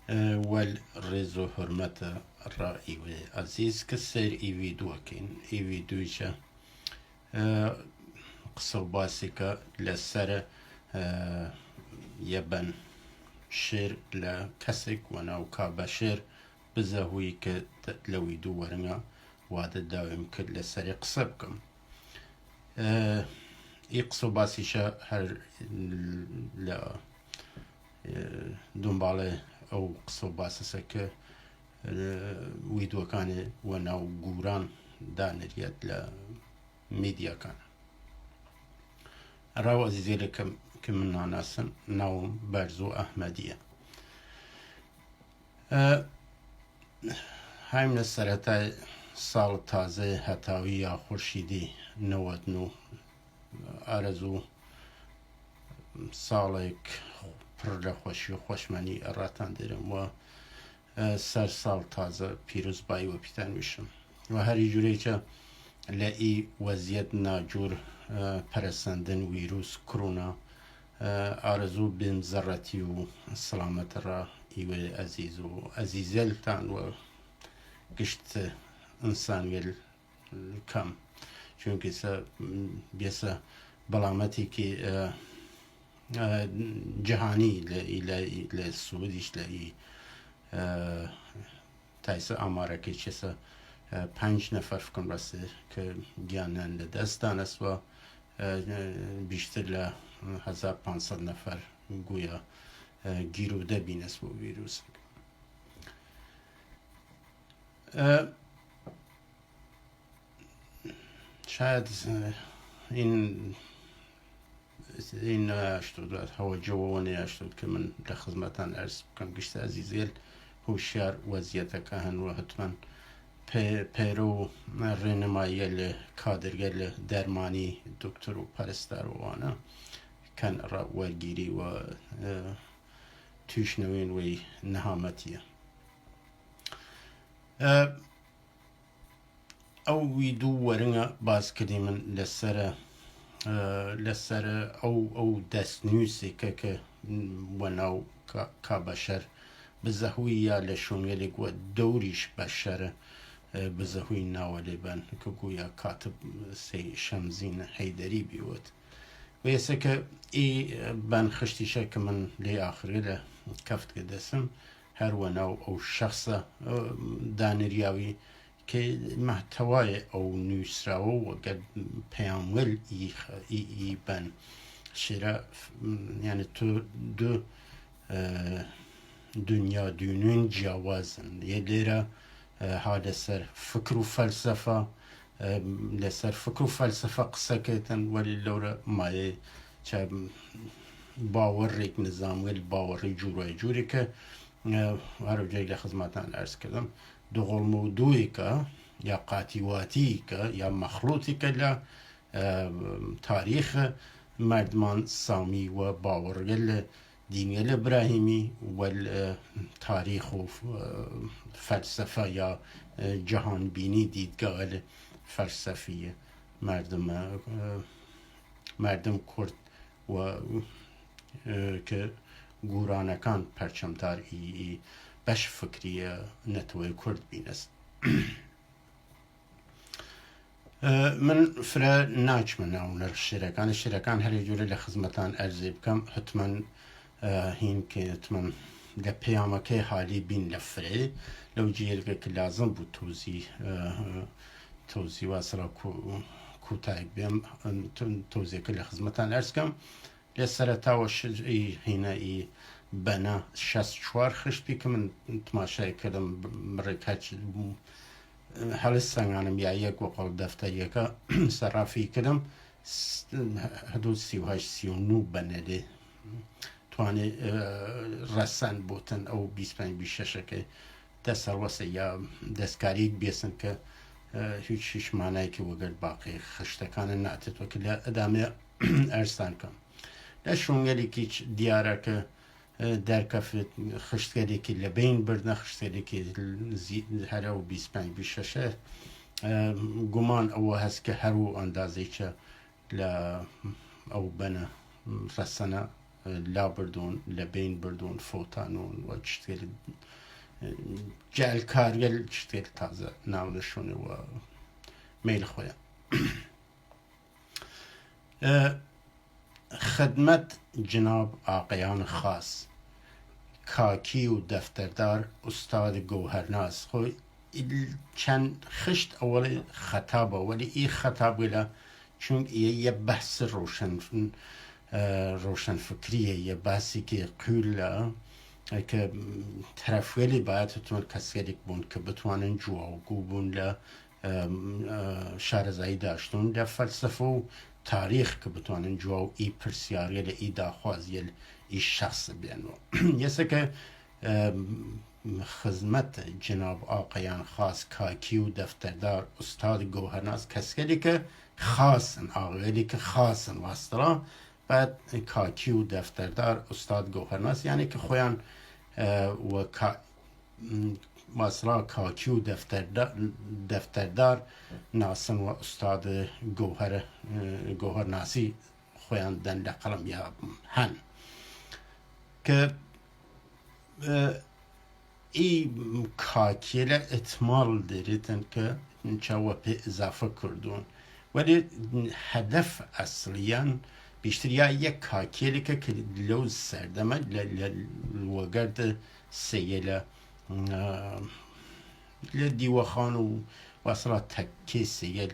والرزو حرمة الرأي عزيز كسر إيوي دوكين إيوي دوشة قصو باسكة لسر يبن شير لكسك وناو كابشير بزهوي كتلوي دو ورنا وهذا الداوم كل لسر قصبكم يقصو باسيشة هر لا دنباله او قصو باسسه که ویدو کانه و ناو گوران دانریت لميديا كان راو عزيزي لكم كمنا ناسن ناو برزو أحمدية هاي من السرطة سال تازه هتاوي يا خورشيدي نواتنو آرزو سالك پر خوشی و خوشمنی راتان دارم و سر سال تازه پیروز بایی و پیتن میشم و هری جوری که لئی وضعیت ناجور پرسندن ویروس کرونا آرزو بیم زرتی و سلامت را ایوه عزیز و عزیزل تان و گشت انسان گل کم چونکه بیسا بلامتی که جهانی لسعودیش لئی تایسه آماره که چیسه 5 نفر فکرم راسته که گیانن لدست دانست و بیشتر ل 1500 نفر گویا گیروده بینست با ویروس شاید این اشتود هوا جوانی اشتود که من در خدمتان عرض بکنم گشت عزیزیل هوشیار وضعیت که هن و حتما پیرو رنمایی کادرگل درمانی دکتر و پرستار و آنها کن را ورگیری و توشنوین و نهامتیه او ویدو ورنگا باز کردی من لسر او دستنوسی که وناو كبشر بزهوي يا لشونيلك ودوريش بشر بزهوي ناولي بان كوكويا كاتب سي شمزين حيدري بيوت ويسكا اي بان خشتيشا كمان لي اخر له كفت قدسم هر وناو او شخصة دانرياوي که محتوای او نوسراو و قد پیامول ای بن شیرا یعنی تو دو دنیا دونون جوازن یه لیره ها لسر فکر و فلسفه لسر فکر و فلسفه قصه کتن ولی لوره مایه چه باوریک نظام ولی باوری جوری که هر جایی لخدمتان عرض کردم دغل موضوعی که یا قاطیواتی که یا مخلوطی که ل تاریخ مردمان سامی و باورگل دینی ابراهیمی و تاریخ و فلسفه یا جهان بینی دیدگاه فلسفی مردم کرد و که گورانکان پرچمدار ای بش فکری نتوی کرد بینست من فرا ناچ من اونر شرکان هر جوری لخدمتان ارزی بکم حتما هین که حتما لپیامه که حالی بین لفره لو جیل که لازم بود توزی واصلا کوتاه بیم توزی که لخدمتان ارز کم لسر تاوش هینا ای بنا 64 خشتی که من تماشای کردم مرکج حال سنگانم یا یک وقال دفتر یکا صرافی کردم حدود 38-39 بنده توانی رسن بودن او 25-26 که دست الواسه یا دستکاری بیسن که هیچ معنی که وگر باقی خشتکان نعتت و که ادامه ارسان کم لشونگلی که دیاره که در کف خشتگری که لبین بردن خشتگری که هر او 25-26 گمان او هست که هر او اندازه چه او بنا رسانه لا بردون لبین بردون فوتانون و چشتگل جل کارگل چشتگل تازه ناونشونه و میل خویا خدمت جناب آقایان خاص کاکی و دفتردار استاد گوهرناز خو چند خشت اول خطاب ولی این خطاب ولی چون یه بحث روشن فکریه یه بحثی که قوله که طرف ولی باید تون کسی بون که بتوانن جواگو بون ل شارزایی داشتون ل فلسفه و تاریخ که بتوانن جواو ای پرسیاری ل ای داخوازی ل ای شخص بیانو یسه که خدمت جناب آقایان خاص کاکی و دفتردار استاد گوهرناز کسی که خاصن آقایلی که خاصن واسطرا بعد کاکی و دفتردار استاد گوهرناز یعنی که خویان و واسطرا کاکی و دفتردار ناسن و استاد گوهرناسی خویان دن لقلم یا هن که ای کاکیل اتمال داریدن که چاوا پی اضافه کردون ولی هدف اصلیاً بیشتر یا یک کاکیلی که لوز سردمه لوگرد سیله لدیوخان و وصلا تکی سیل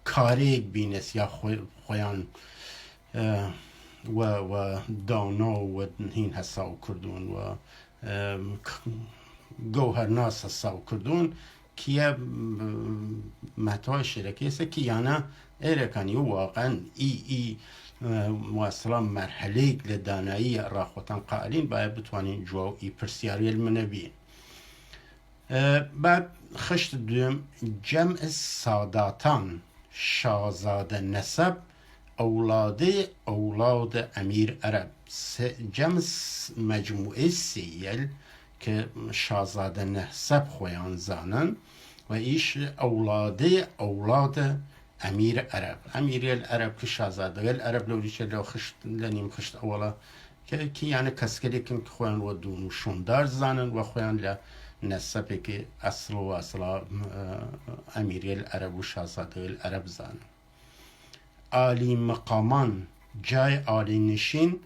کاری بینست یا خویان و دانا و هین حساو کردون و گوهرناس حساو کردون که محتوای شرکیه است که یعنی ایرکانی واقعا ای واصلا مرحله لدانایی راخوتان قائلین باید بتوانین جواو ای پرسیاری المنبی بعد خشت دوم جمع ساداتان شاهزاده نسب اولاد امیر عرب جمع مجموعه سیل که شاهزاده نسب خویان زانن و ایش اولاد امیر عرب امیر العرب که شاهزاده العرب لو دیشه لو خشت لنیم خشت اولا که یعنی کسکلی که خویان و دون شوندار زانن و خویان لنسبه که اصل و اصلا امیر العرب و شاهزاده العرب زانن عالی مقامان جای عالی نشین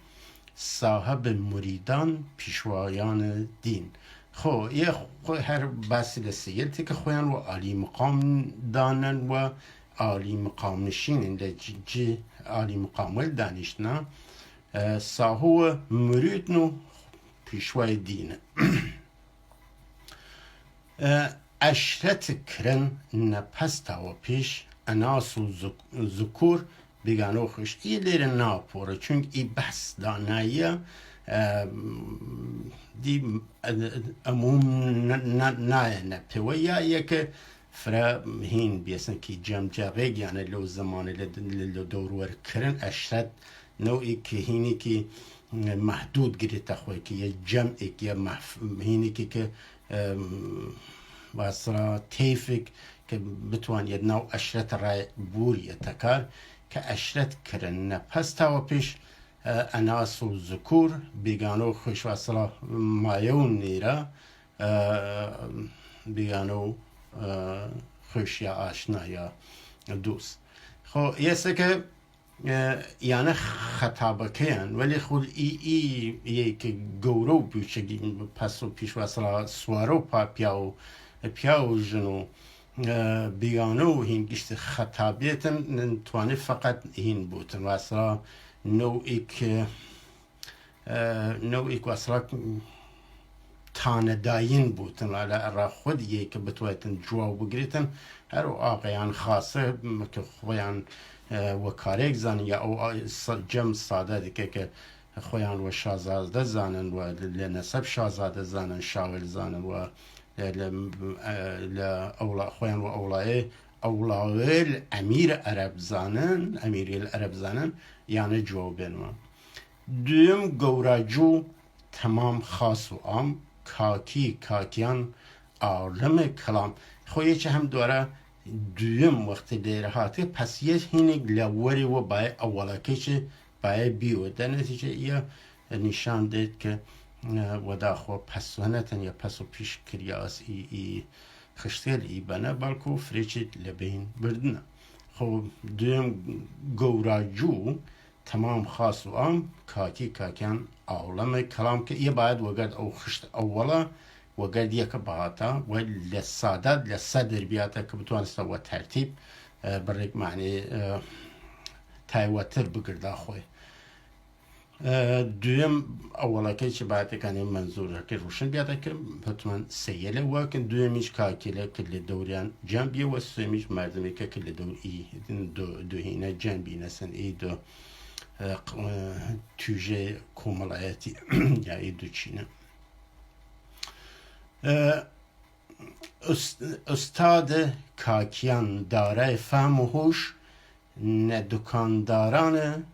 صاحب مریدان پیشوایان دین خو یه هر بحثی لسیل که خویان و عالی مقام دانن و عالی مقام نشین جی عالی مقام ول دانشنا صاحب مرید نو پیشوای دین اشرت کرن نپستا و پیش اناس و ذکور بگانو خوش ای لیر ناپوره چون ای بحث دانایی دی اموم نه پیویا یک فرا هین بیسن کی جمع یعنی لو زمان لو دورور کرن اشرت نوعی که هینی که محدود گریت خوی که یه جمعی که هینی که واسرا تیفک که بتوان نو اشرت رای بوری تکار که اشرت کرن پس تا پیش اناس و ذکور بیگانو خوش واسرا مایون نیرا بیگانو خوش یا آشنا یا دوست خو یه که یعنی خطابه کن ولی خود ای که گورو بیچگی پس و پیش واسرا سوارو پا پیاو جنو بیانو هین گشت خطابیتن توانی فقط هین بودن واسرا نوعی که واسرا تانداین بودن را خود که بتوایتن جواب بگریتن هر آقایان خاصه که خویان و کارک زن یا او جمع ساده دیگه که خویان و شاهزاده زنن و لنسب شاهزاده زنن شاول زنن و خویان و اولای امیر عرب زنن یعنی جوابین ما دویم گوراجو تمام خاص و عام کاکیان عالم کلام خویه چه هم دوره دویم وقت دیره هاته پس یه هینگ لوری و بای اولا که چه باید بیو در نتیجه یا نشان دید که ودا خو پس هنتن یا پس و پیش کریاس ای خشتیل ای بنا بلکو فریچید لبین بردنه. خب دویم گوراجو تمام خاص و عام کاکیان اولم کلام که یه باید وگرد او خشت اولا وگرد یک باتا و لسادت لصدر بیاتا که بتوانسته و ترتیب برک معنی تایواتر بگرده خوی. دویم اولا که چه باید کنیم منظور که روشن بیاده که حتما سیله و که دویمیش کاکیله کل دوریان جنبیه و سویمیش مردمی که کل دور ای دو هینه جنبی نسن ای دو توجه کوملایتی یا ای دو چینه. استاد کاکیان داره فهم و هوش نه دکانداران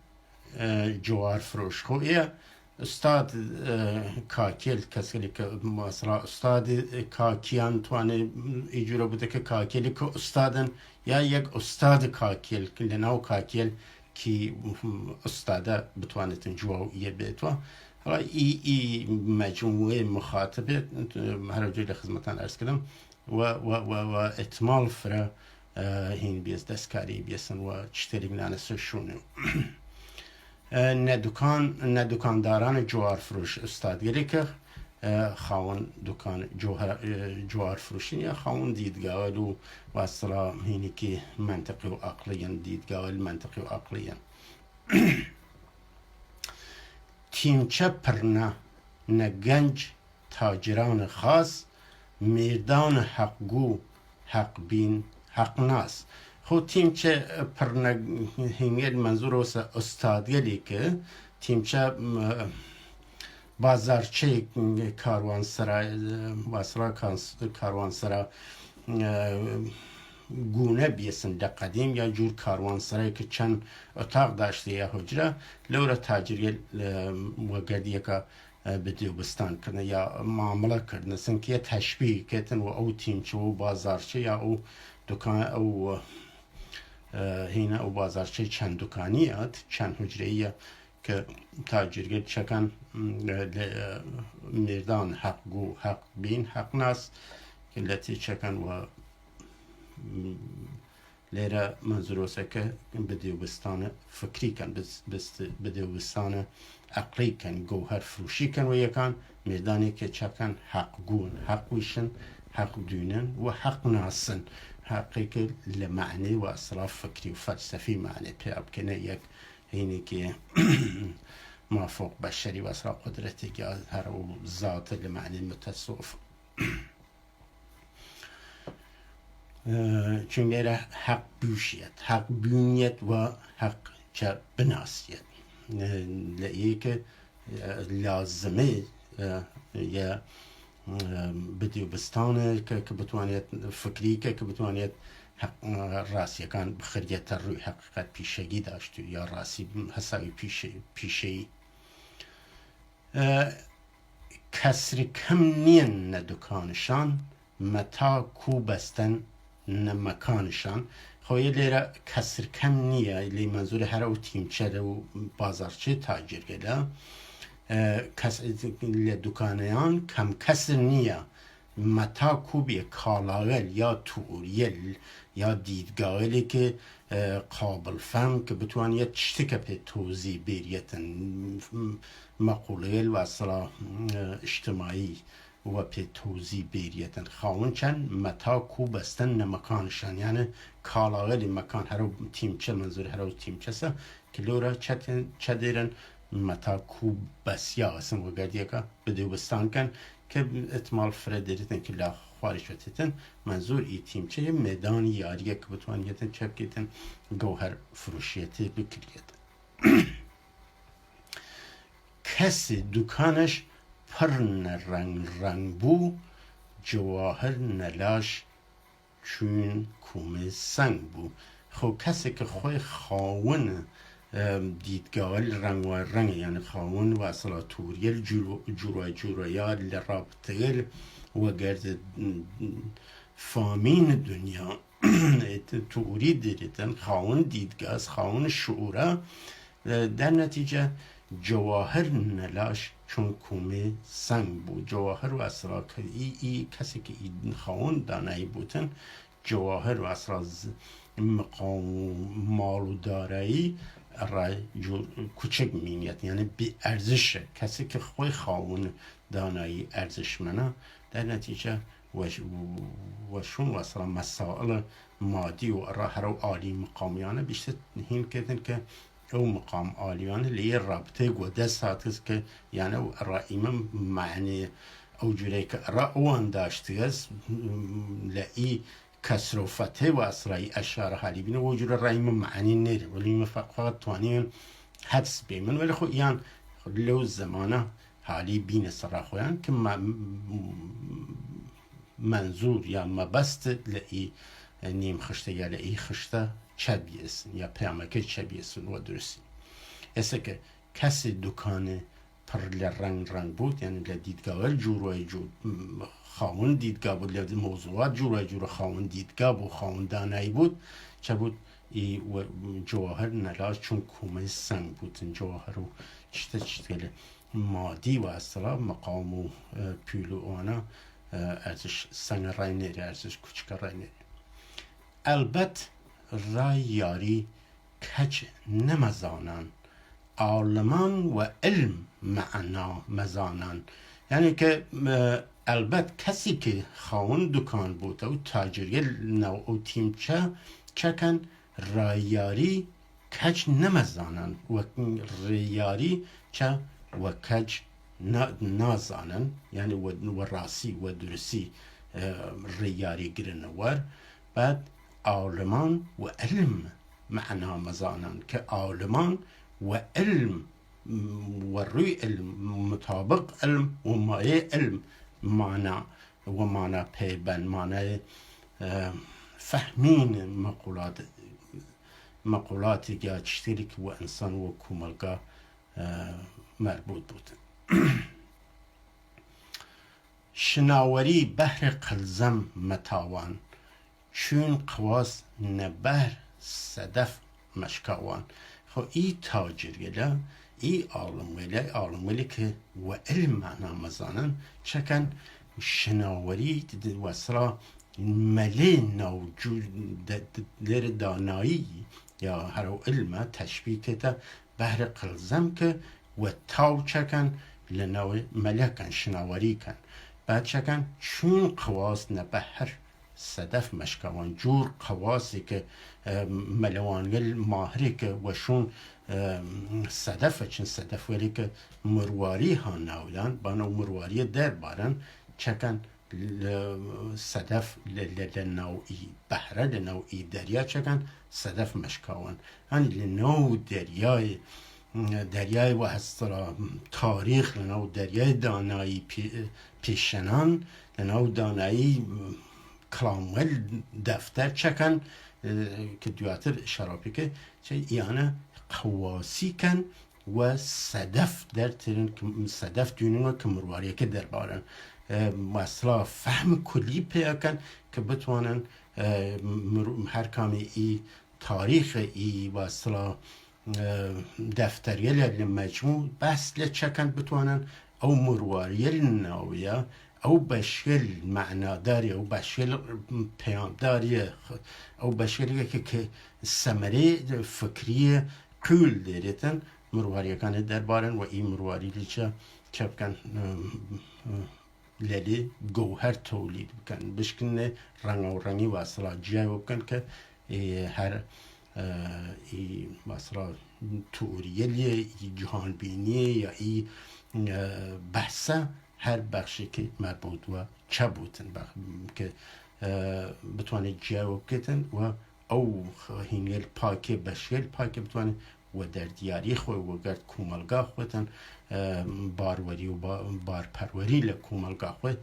جوار فروش. خویه استاد کاکیل کسی که مثلا استاد کاکیان توانه ایجورا بوده که کاکیلی که استادن یا یک استاد کاکیل که لناو کاکیل که استاده بتوانه تنجوه یه بیتوا. حالا ای مجموعه مخاطبه هر جایی لخدمتان ارز کردم و اتمال فرا هین بیز دستکاری بیسن و چطوری بنانسه شونه. نه دکانداران جوار فروش استادگیری که خاون دکان جوار فروشی یا خاون دیدگاه و اصلا هینی که منطقی و عقلیان دیدگاه منطقی و عقلیان. تیمچه پرنه نه گنج تاجران خاص میدان حقگو حق بین حق ناس. خود تیمچه پرنه هنگل منظور استادگلی که تیمچه بازارچه کاروانسرا گونه بیسن در قدیم یا جور کاروانسرایی که چند اتاق داشته یا حجره لورا تاجری وگردیه که بدیو بستان کنه یا معامله کرده سن که تشبیه کتن و او تیمچه و بازارچه یا او دکان او هینا او بازارچه چند دکانیات چند حجریه که تاجرگی چکن میدان حق گو حق بین حق ناس که لطی چکن و لیره منظور هست که بدیو بستان فکری کن بدیو بستان عقلی کن گوهر فروشی کن و یکان میدانی که چکن حق گون حق ویشن حق دونن و حق ناسن حقی که لمعنی و اصلا فکری و فلسفی معنی پیاب کنه یک اینی که موافق بشری و اصلا قدرتی که هر ذات لمعنی متصوف چون لیره حق بوشیت حق بونیت و حق چه بناسیت لئیه که لازمه یا بدیو بستانه که بتوانید فکری که بتوانید راسی کن بخریت روی حقیقت پیشگی داشت یا راسی حسابی پیشی کسر کم نین دکانشان متا کو بستن نمکانشان. خوی لیره کسر کم نیه لی منظور هر او تیمچه و بازارچه تاجر گله دکانیان کم کسر نیه متا کوبی کالاغل یا توریل یا دیدگاهی که قابل فهم که بتوانید چطه که به توضیح بیریتن مقوله و اصلا اجتماعی و به توضیح بیریتن خواهن چند متا کو بستن نمکانشان یعنی کالاغل مکان هر تیمچه منظور هر تیمچه سه که لورا چه دیرن متا کو بسیا اسم و گردیه که بدیو بستان کن که اتمال فردریتن که لا خارج شدیتن منظور ای تیمچه یه میدان یاریه که بتوانیتن چپ کیتن گوهر فروشیتی بکریت. کسی دکانش پرن رنگ بو جواهر نلاش چون کومه سنگ بو. خب کسی که خوی خاون دیدگاه رنگ یعنی خاون و اصلا توریل جورا لرابطه و گرد فامین دنیا توری دیدن خاون دیدگاه خاون شعوره در نتیجه جواهر نلاش چون کومه سنگ بود. جواهر و اصلا که ای کسی که این خواهن دانایی بودن، جواهر و اصلا مقام و مال و دارایی را کوچک مینید، یعنی بی ارزشه. کسی که خوی خواهن دانایی ارزشمنه، در نتیجه وشون و اصلا مسائل مادی و هر عالی مقامیانه بیشتر هین کردن که او مقام عالیانه لیه رابطه گوده ساتست که یعنی رائیم معنی او جوری که را اوان داشتی است لئی کسر و فتح و اصرای اشعار حالی بینه و جور رائیم معنی نیره، ولی فقط توانیم حدس بیمن، ولی خود یعنی لو زمانه حالی بینه سر خویان که منظور یا مبست لئی نیم خشته یا لئی خشته چه بیسن یا پیامکه چه بیسن و درستی. ایسا که کسی دکان پر رنگ بود، یعنی دیدگاه جوروی جور خواهن دیدگاه بود، موضوعات جوروی خواهن دیدگاه بود، خواهن دانایی بود، چه بود ای جواهر نلاش چون کومه سنگ بود. جواهر و چطه مادی و اصلا مقام و پیلو آنها ارزش سنگ رای نیری، ارزش کوچک رای نیری. البته رای یاری کج نمزانن، عالمان و علم معنا مزانن. یعنی که البته کسی که خواهن دکان بود و تاجری نوع و تیمچه چکن رای یاری کج نمزانن و ریاری چه و کج نازانن، یعنی و راسی و درسی ریاری گرنور. بعد عالمان و علم معنا مزانن که عالمان و علم و روی علم مطابق علم و مایه علم معنا و معنا پیبن، معنا فهمین مقولاتی که چطوری که و انسان و کوملگاه مربوط بود. شناوری بحر قلزم متاوان، چون قواس نبر صدف مشکاوان. خو ای تاجریلا ای عالمویلا که و علم معنا مزانن چکن شناوری و اصلا ملی نوجود در دانایی یا هر علم تشبیه که بحر قلزم که و تاو چکن لنو ملکن شناوری کن. بعد چکن چون قواس نبهر صدف مشکوان، جور قواسی که ملوانگل ماهری که وشون صدف چون صدف ولی که مرواری ها ناودن بانو مرواری در بارن چکن صدف لنوعی بحره لنوعی دریا چکن صدف مشکوان. یعنی لنو دریای و هسترا تاریخ، لنو دریای دانایی پیشنان، لنو دانایی کلامول دفتر چکن که دواتر اشاره که چه یعنی قواسی کن و صدف در ترین صدف دونین که مرواری که در بارن مثلا فهم کلی پیاکن که بتوانن هر کامی ای تاریخ ای مثلا دفتریه مجموع بس لچکن بتوانن او مرواری نویا او بشکل معناداری او بشکل پیامداری او بشکلی که ثمره فکری قول داریتن مرواری کنه در بارن و این مرواری لیچه چه بکن لیلی گوهر تولید بکن بشکنه رنگ و رنگی و اصلا جای بکن که هر مثلا توریه جهان بینی یا ای بحثه هر بخشی که مربوط و چه بودن که بتوانه جواب کتن و او هنگل پاکه بشکل پاکه بتوانه و در دیاری خوی و گرد کوملگاه خویتن باروری و بارپروری لکوملگاه خوی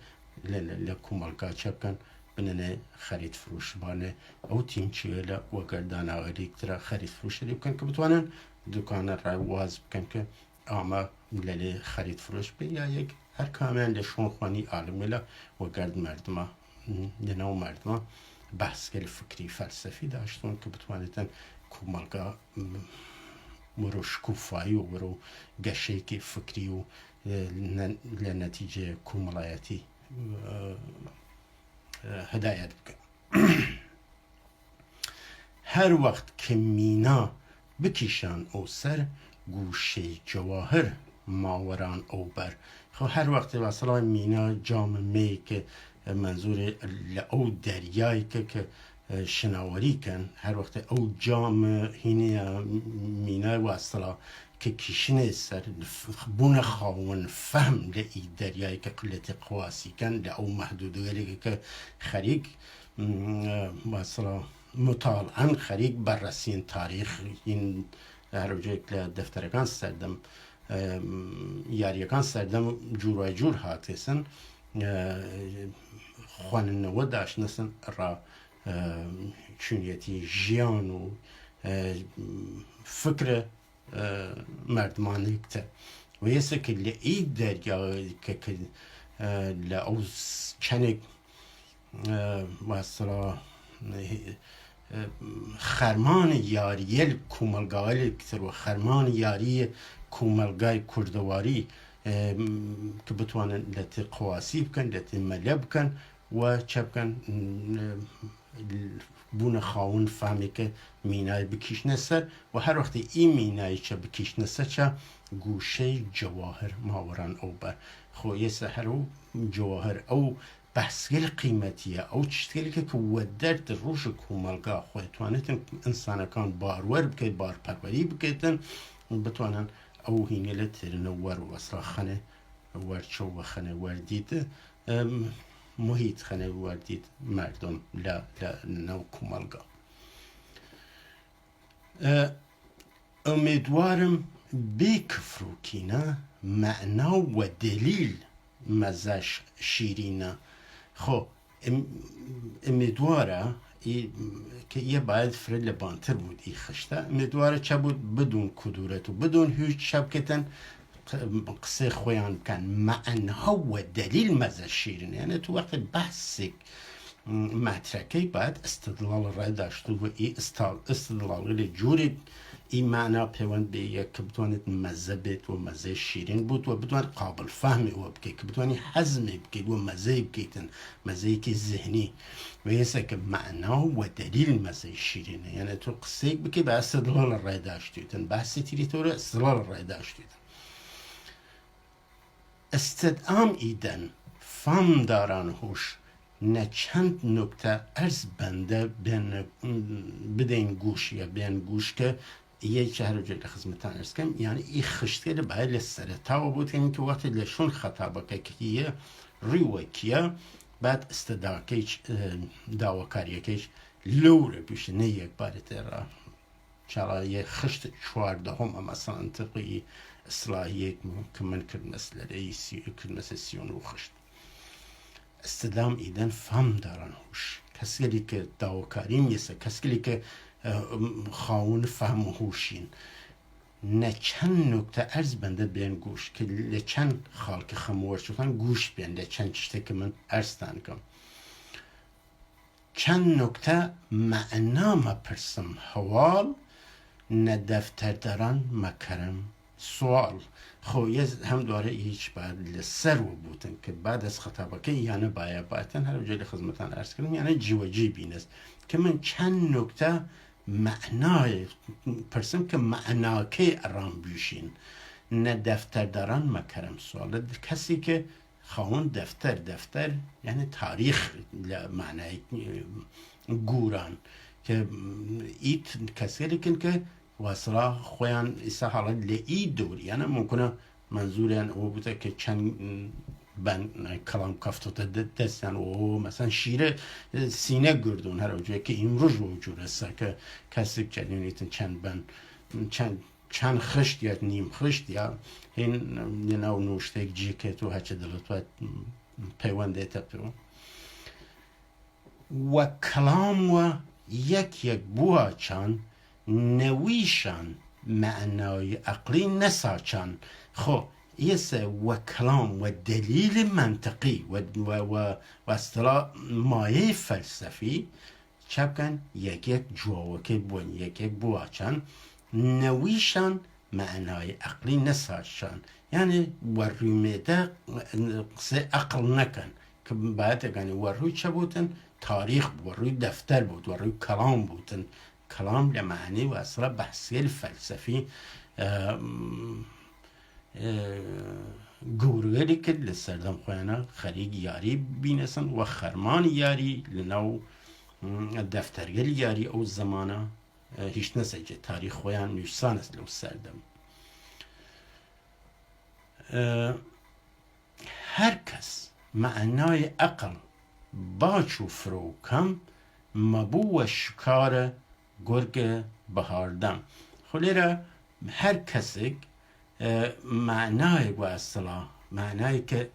لکوملگاه چه بکن بننه خرید فروش بانه او تیم چیه و گردان آوری اکترا خرید فروش لی بکن که بتوانن دکان را واز بکن که اما لیلی خرید فروش بی یا یک هر کامیان لشون خوانی عالمیلا و گرد مردما لنو مردما بحث کل فکری فلسفی داشتون که بتوانیتن کومالگاه برو شکوفایی و برو گشیکی فکری و لنتیجه کومەڵایەتی هدایت بکە. هەر وەخت کە مینا بکیشان ئەو سەر گوشەی جەواهر ماوەران ئەو بەر. خۆ هەر وەختی وەسەڵای مینا جاممەی کە منزوری لە ئەو دەریای کە شناوەری کەن هەر وەختە ئەو جام هینە مینای وەسەڵا کە کیشنێ سەر بوونە خاوەن فەهم لە ئی دەریای کە قلەتی قواسی کەن لە ئەو مەحدودەیەکی کە خەریک وەسەڵا مطالعەن خەریک بەڕەسین تاریخ این هەروجێک لە دەفتەرەکان سەردەم یاریەکان سەردەم جوورای جوور هاتێسن خواننەوە داشنەسن ڕا چونیەتی ژیان و فکرە مردمانێکتە و ێستا کە لە ئی دەریا کە لە ئەو چەندێک وەسەڵا خەرمانی یاریە کومەلگایەکتر و خەرمانی یاریە کومەلگای کوردەواری کە بتوانن لە تێ قواسی بکەن لە تێ مەلە بکەن و چە بکەن بوونە خاون فامێکە مینای بکیشنە سەر و هەر وەختی ئی مینایی چە بکیشنە سەر چە گوشەی جەواهر ماوەران ئەو بەر. خۆ ئێستا هەرو جەواهر ئەو بەحسگەل قیمەتیە ئەو چشتگەلێکە کە وە دەرد ڕۆژە کومەلگا خۆی توانێتن ئینسانەکان باروەەر بکەیت بارپەروەری بکەیتن بتوانن ئەو هینە لە تێرنە وەر وەسڵا خەنێ وەرچە وە خەنێ وەردیتە محیط خەنێ وەردیت مردم لە نەو کومەلگا. ئومێدوارم بێ کفروکینە مەعنا وە دەلیل مەزەش شیرینە. خۆ ئومێدوارە کە یە باید فرد لە بانتر بود ئی خشتە ئومێدوارە چە بود بدون کدورەت و بدون هیچ چە بکەتن قسەی خۆیان بکەن مەعنا وە دەلیل مەزەش شیرینە. یعنی تو وەقتی بەحسێک مەترەکەی باید استدلال ڕێداشت و ئی استدلاڵی لە جووری ئی مەعنا پەیوەند بێ یە کە بتوانێت مەزە بێت و مەزەی شیرین بوت و بتوانێت قابل فەهمی وە بکەیت کە بتوانی حەزمی بکەیت و مەزەی بکەیتن مەزەیەکی زیهنی و ئێستا کە مەعنا وە دەلیل مەزەی شیرینە. یعنی تو قسەیەک بکەی بە استدلال ڕێداشتیتن بەحسی تری تۆرە استدلال ڕێداشتیتن. استدعام ئیدەن فامداران هوش نه چند نکته ارز بنده بدین گوش یا بیان گوش که یه چهر جای خدمتان ارز کنم یعنی این خشتگی رو باید لسرتاو بود که وقتی لشون خطابه که یه ریوکیه بعد استداکیش داوکاریکیش لوره بیشه نه یک بارت را چرا یه خشت 14 مثلا طبقی اصلاحیه که من کرد مثل سیون و خشت استدام ایدن فهم دارن هوش کسی که داوکاری میسه کسی که خاون فهم هوشین نه چند نکته ارز بنده بیان گوش که لچند خالق خمور شدن گوش بیان لچند چشته که من ارز تنگم چند نکته معنا مپرسم حوال نه دفتر دارن مکرم سوال. خو یه هم داره هیچ باید لسر و بودن که بعد از خطابه که یعنی باید هر جایی خدمتان ارز کنم یعنی جیوجی بینست که من چند نکته معنای پرسم که معنا که ارام بیشین نه دفتر دارن مکرم سوال. کسی که خواهن دفتر یعنی تاریخ معنای گوران که ایت کسی لیکن که واسرا خویان ایسا حالا لئی دور یعنی ممکنه منظورن او بوده که چند بند کلام کفتوتا دستن و مثلا شیره سینه گردون هر وجوه که امروز وجود است که کسی جدیدیتن چند بند چند خشت یا نیم خشت یا این نو نوشته جیکت و هچه دلت باید پیونده تبتون و کلام و یک بوها چند نویشان معنای عقلی نساچان. خو یسه و کلام و دلیل منطقی و اصطلاح مایه فلسفی چپ کن یک جواکه بون یک بواچن نویشان معنای عقلی نساشان، یعنی ورویمده قصه عقل نکن که باید یعنی وروی چه بودن؟ تاریخ بود، وروی دفتر بود، وروی کلام بودن. کلام لمعنی و اصلا بحثی الفلسفی گورگلی که لسردم خوینا خریگ یاری بینسن و خرمان یاری لنو دفترگل یاری او زمانه هیچ نسجه تاریخ خویان نوشسان است لو سردم. هر کس معنای عقل باچو فرو کم مبو و شکار گرگ بهاردم. خلیره هر کسی معنای و اصلا معنای که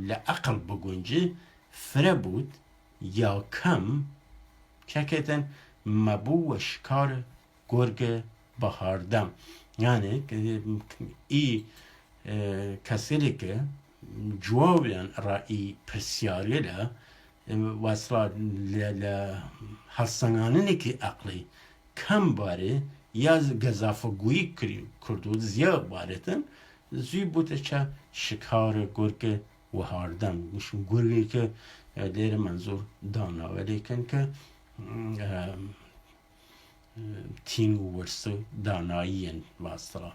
لعقل بگنجی فره بود یا کم که کتن مبو و شکار گرگ بهاردم، یعنی ای کسی که جوابیان را ای پرسیاری له و اصلا هستنگانه که عقلی کم باره یا گذافه گویی کردود زیاد بارتن زی بوده چه شکار گرگ و هاردم. مشون گرگی که دیر منظور دانا ولی کن که تین و ورسو دانایی و اصلا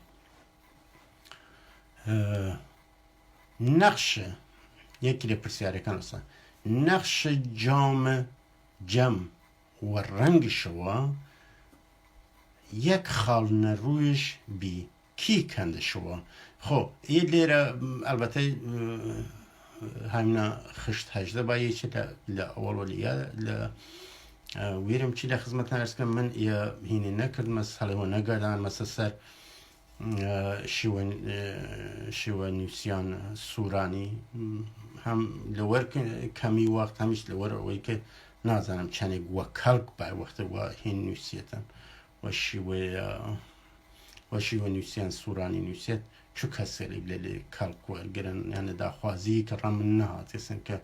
نقش یکی رو پرسیاره کن اصلا نقش جام جم و رنگ شوا یک خال نرویش بی کی کنده شوا. خب یه لیره البته همینا خشت هجده با یه چی لأول ولیه ویرم چی لخدمت نرس کنم من یا هینی نکرد مسئله و نگردن مثل سر شیوه نویسیان سورانی هم لور کمی وقت همیش لور اوی که نازنم چنگ و کلک بای وقت و هین نویسیتن و شیوه نویسیان سورانی نویسیت چو کسی لیلی کلک و گرن یعنی دا خوازی که رم نهات اسن که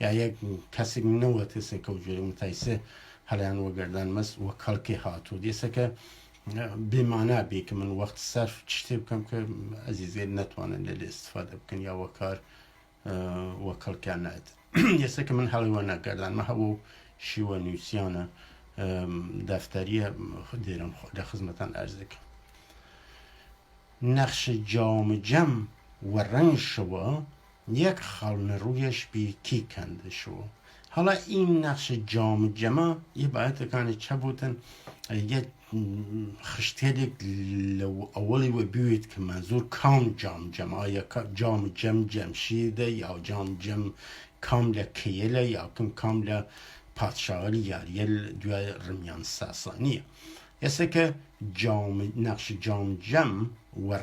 یا یک کسی نوات اسن که وجوری متایسه حالیان و گردن مز و کلکی هاتو دیسه که بمعنى بي که من وقت صرف چشتی بکم که عزیزی نتوانن لیلی استفاده بکن یا وکار وکل که ند یسه که من حالی و نگردن ما هبو شیوه نویسیانه دفتری دیرم خود خدمتان عرض کن. نقش جام جم و رنگ شوا یک خال رویش بی کی کنده شوا. حالا این نقش جام جمع یه باید کنه چه بودن یه خشتیدک لو اولی و بیوید که منظور کام جام جمع یا جام جم جمشیده یا جام جم کامل کیله یا کامل پادشاهی یاریل دوی رمیان ساسانیه. یسه که نقش جام جم و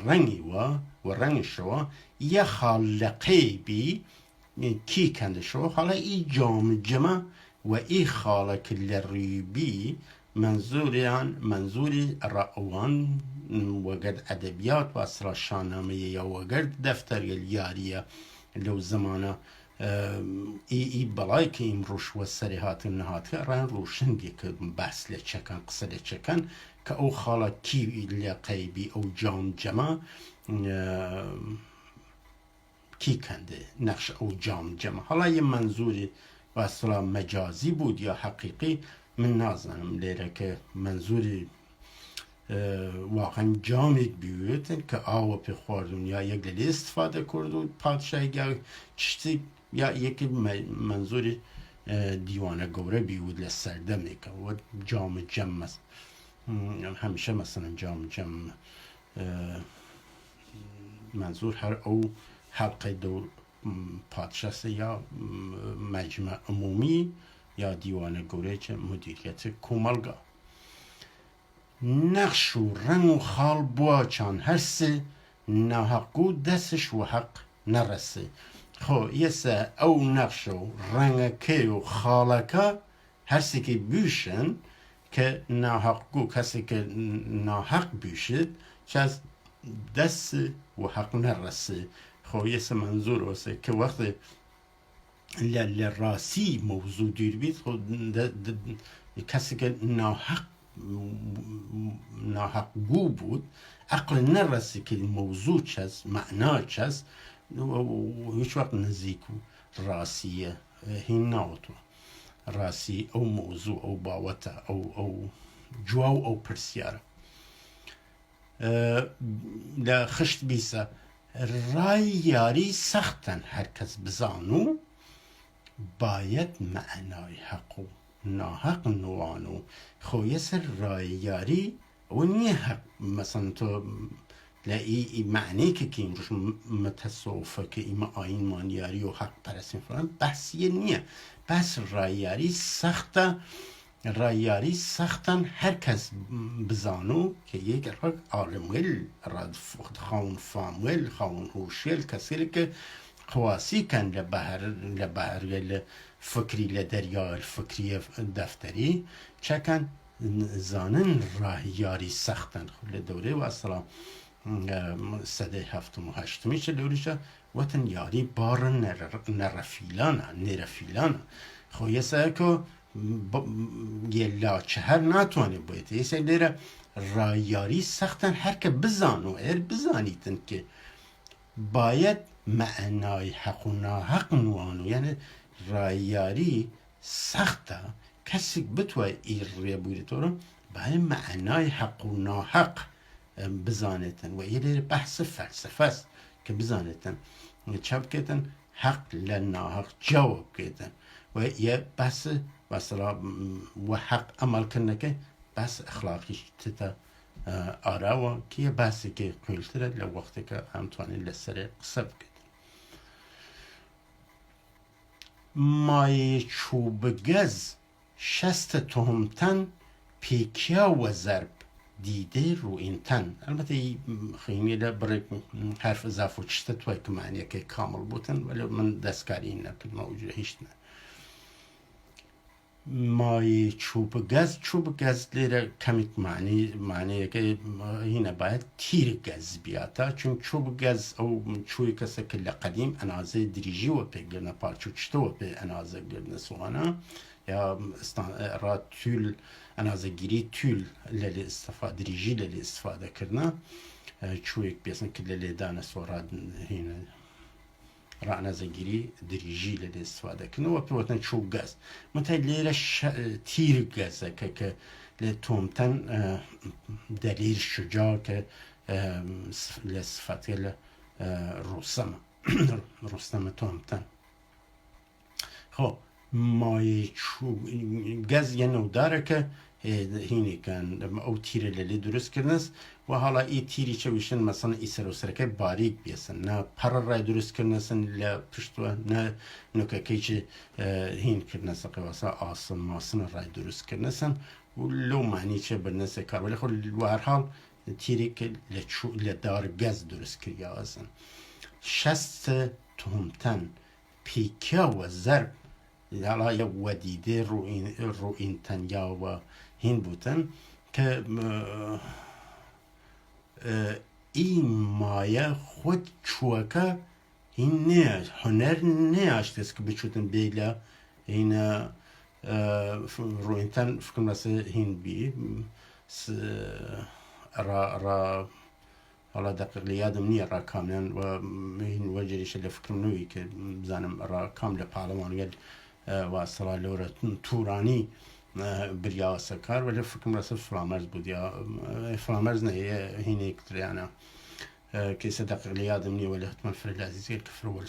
رنگ شو یه خالقی بی کی کنده شو. حالا ای جام جمع و ای خالق لریبی منظوری رعوان وگرد ادبیات و اصلا شاهنامه یا وگرد دفتر یاریه لو زمانه ای بلای که این روش و سریحات نهات ران روشنگی که بحث لچکن قصه لچکن که او خالا کی لقیبی او جام جمع کی کنده نقش او جام جمع. حالا یه منظوری و اصلا مجازی بود یا حقیقی من نازنم لیره که منظوری واقعا جامی بیوید که آوا پی خوردون یا یک لیلی استفاده کردون پادشاهی یا چیزی یا یکی منظوری دیوانه گوره بیود لسردمه که و جام جمع همیشه مثلا جام جمع منظور هر او حلقه دور پادشاست یا مجمع عمومی یا دیوانه گوره چه مدیریت کوملگا. نقش و رنگ و خال بواچان هر سه ناحقو دستش و حق نرسه. خو یسه او نقش و رنگ که و خالکا هر سه که بیوشن که ناحقو کسی که ناحق بیوشد چه از دست و حق نرسه. خو یسه منظور واسه که وقت لراسی موضوع دیر بید خود کسی که ناحق ناحق گو بود عقل نرسی که موضوع چست معنا چست و هیچ وقت نزیکو راسیه هین ناوتو راسی او موضوع او باوته او جواو او پرسیاره لا خشت بیسه رای یاری سختن هر کس بزانو باید معنای حق و ناحق نوانو خو یسر رای یاری و نیه حق مثلا تو لاقي معنی که این روش متصوفه که این آین مانیاری و حق پرستین فلان بحثیه نیه بس رایاری سختن هر کس بزانو که یک رگ عالمویل راد خون فامویل خون هوشیل کسی که خواسی کن لبهر فکری لدریا فکری دفتری چکن زانن رایاری سختن خود دوره و اصلا سده هفتم و هشتمی چه دوریشه وطن یاری بار نرفیلانه خویه سه که یه لاچه هر نتوانه باید یه سه لیره رایاری سختن هر که بزانو بزانیتن که باید معنای حق و ناحق نوانو یعنی رایاری سخته کسی بتوای ایر بوری تو رو باید معنای حق و ناحق بزانتن و یه لیر بحث فلسفه است که بزانتن چپ کتن حق لناحق جواب کتن و یه بحث مثلا و حق عمل کنه که بحث اخلاقی تتا آره و که یه بحثی که قیلتره لوقتی که همتوانی لسر قصب کتن مای چوب گز شست تهمتن پیکیا و ضرب دیده رو این تن البته خیلی برای حرف اضافه و چشته توی که معنیه که کامل بودن ولی من دستکاری این نکن موجوده هیچ نه مای چوب گز لیره کمیک معنیه که هینه باید تیر گز بیاتا چون چوب گز او چوی کسا که لقدیم انازه دریجی و پیگرنه پارچو چشته و پی انازه گرنه سوانا یا را تول انازه گیری تول لیلی استفاده دریجی لیلی استفاده کرنا چویک بیسن که لیلی دانه سوراد هینه را انازه گیری دریجی لیلی استفاده کرنا و پی وطن چوب گز منتها لیره تیر گزه که لی تومتن دلیل شجاع که لصفتی رستم تومتن خب مای گز یه نو داره که هینی کن او تیر لیلی درست کرنست و حالا ای تیری چه ویشن مثلا ای سر و سرکه باریک بیسن نه پر رای درست کرنستن لپشتو نه نوکه که چه هین کرنست قواسا آسن ماسن رای درست کرنستن و لو معنی چه برنست کار ولی خود و هر حال تیری که لدار گز درست کریا ازن شست تهمتن پیکیا و ضرب حالا یه ودیده رو این تنیا و هین بودن که این مایه خود چوکه این نه هنر نه اشتست که بچوتن بیلا این رو این تن فکر مثل هین بی را حالا دقیق یادم نیه را کاملا و این وجهش اللي فکر نوی که بزنم را کامل پارلمان و اصلا لورا تورانی بریا سکار ولی فکر مثل فرامرز بود یا فرامرز نه هینی کتریانا که دقیق یادم نیه ولی حتما فرید عزیزی که فرول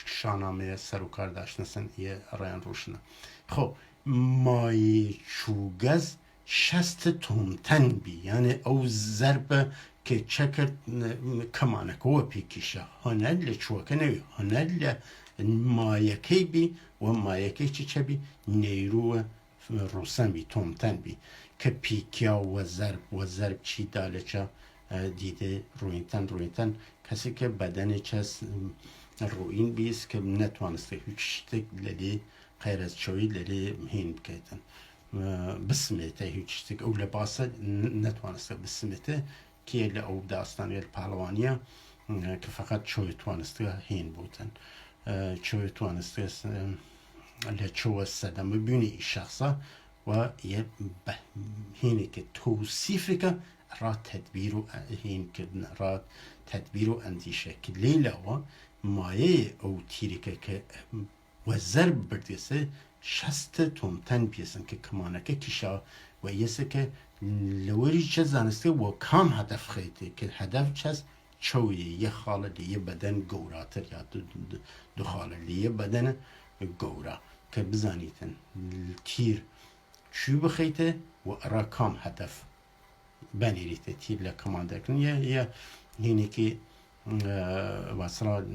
شانامه سر و کار داشتنسن یه رایان روشنه خب مای چوگز شست تومتن بی یعنی او ضرب که چکر کمانه که پیکیشه هنر لچوکه نوی هنر مایکی بی و مایکی چه بی نیرو روسن بی تومتن بی که پیکیا و ضرب چی داله چه دیده روینتن کسی که بدن چه روین بیست که نتوانسته هیچ تک للی غیر از چوی للی هین بکیتن بسمته هیچ تک او لباسه نتوانسته بسمته که او داستانی پهلوانیه که فقط چوی توانسته هین بودن چوی توانسته لچو صدمه بینی شخصا و یه هینی که توصیفی که را تدبیر و هین که را تدبیر و اندیشه که لیلا و مایه او تیری که وزر بردیسه شست تومتن بیسن که کمانه که کشا و یسه که لوری چه زنسته و کام هدف خیده که هدف چست چویه یه خاله لیه بدن گوراتر یا دو خاله لیه بدن گورا که بزانیتن تیر چو بخیته و را کام هدف بنیریته تیر لکمانده کن یا اینی که وصلا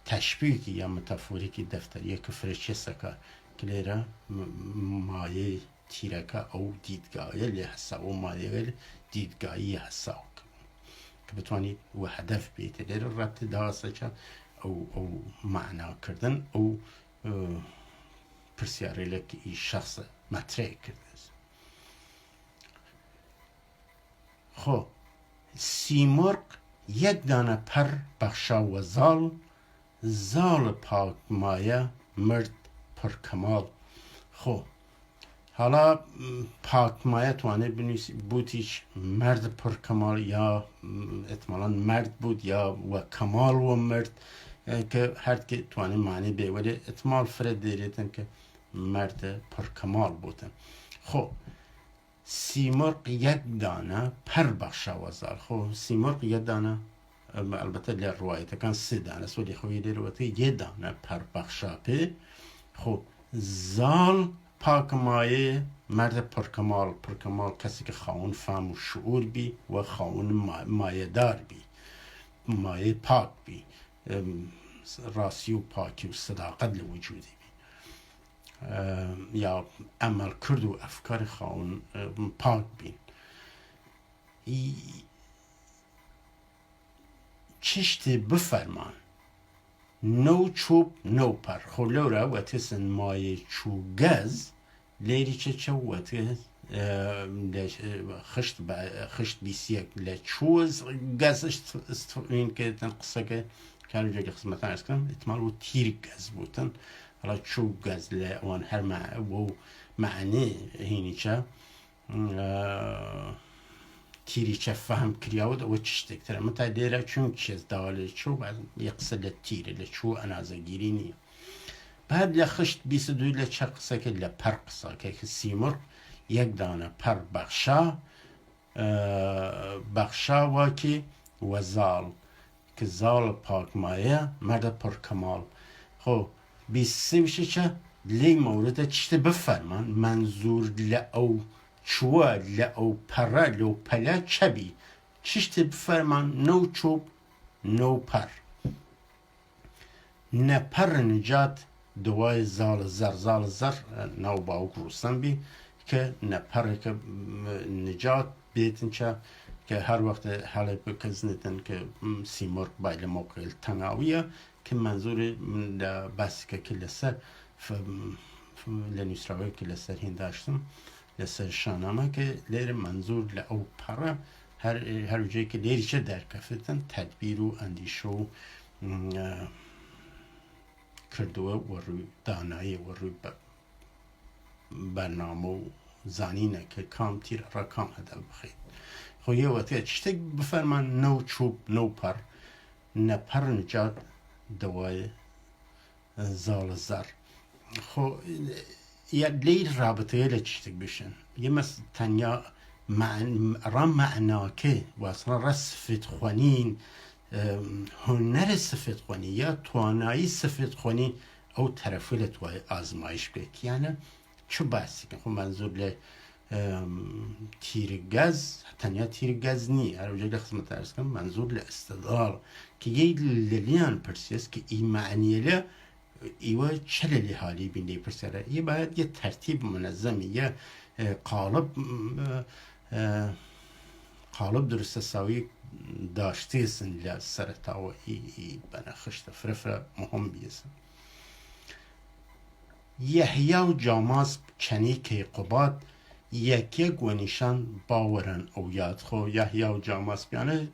تشبیهی یا متافوریکی دفتریه که فرشچه سکا کلیره مایه تیرکا او دیدگاهی لی حسا و مایه دیدگاهی حسا که بتوانید و هدف بیته لیر ربط داسته چه او معنا کردن او پرسیاره لکی ای شخص مطرح کرده خب سیمرغ یک دانه پر بخشا و زال پاک مایه مرد پر کمال خب حالا پاک مایه توانه بنویسی بودیش مرد پر کمال یا احتمالا مرد بود یا و کمال و مرد که هر که توانه معنی به ولی احتمال فرد دیریتن که مرد پر کمال بودن خب سیمرغ یک دانه پر بخشا و زال خب سیمرغ یک دانه البته در روایت کن 3 دانه است ولی خوی در روایت یک دانه پر بخشا که خب زال پاک مایه مرد پرکمال کسی که خاون فهم و شعور بی و خاون مایه دار بی مایه پاک بی راسی و پاکی و صداقت لوجودی بی یا عمل کرد و افکار خاون پاک بین چشت بفرمان نو چوب نو پر خلورا و تسن مایه چو گز لیری چه و خشت بیسیک لچوز گزش این که تنقصه که کانو جایی قسمتان ارز کنم اتمال و تیر گز بودن حالا چو گز لعوان هر معنی هینی چه تیری چه فهم کریاود و چشتک تره متا دیره چون چیز داله چو بعد یقصه لتیره لچو انازه گیری نیه بعد لخشت 22 لچه قصه که لپر قصه که سیمرغ یک دانه پر بخشا واکی و زال که زال پاک مایه مرد پر کمال خب 23 میشه چه لی مورد چشت بفرمان منظور لعو چوه لعو پره لو پله چه بی چشت بفرمان نو چوب نو پر نه پر نجات دوای زال زر نو باوک روستن بی که نه پر که نجات بیتن چه که هر وقت حالا بکزنیدن که سیمرغ بایل موقع تنگاویه که منظور بس که لسر لنیسراوی که لسر هین داشتم لسر شانامه که لیر منظور لعو پره هر جایی که لیری چه در کفتن تدبیر و اندیشو کردوه و روی دانایی و روی برنامه و زانینه که کام تیر را کام هدف بخید خو یه وقتی چشتک بفرمان نو چوب نو پر نه پر نجات دوای زال زر خو یا لیر رابطه یه چشتک بشن یه مثل تنیا را معنا که و اصلا را صفت خوانین هنر صفت خوانی یا توانایی صفت خوانی او طرفی لتوای آزمایش بک یعنی چو بحثی که خب منظور ل تیرگز تنیا تیرگز نی هر وجه لخصمت ارز کنم منظور ل استدلال که یه لیلیان پرسیست که این معنی ل ایوه چه لیلی حالی بین لی پرسیاره یه باید یه ترتیب منظمی یه قالب درست ساوی داشته سن ل سرطا و ای بنا خشت فرفره مهم بیسن یحیی و جاماز چنی که قباد یک و نشان باورن او یاد خو یحیی و جاماز بیانه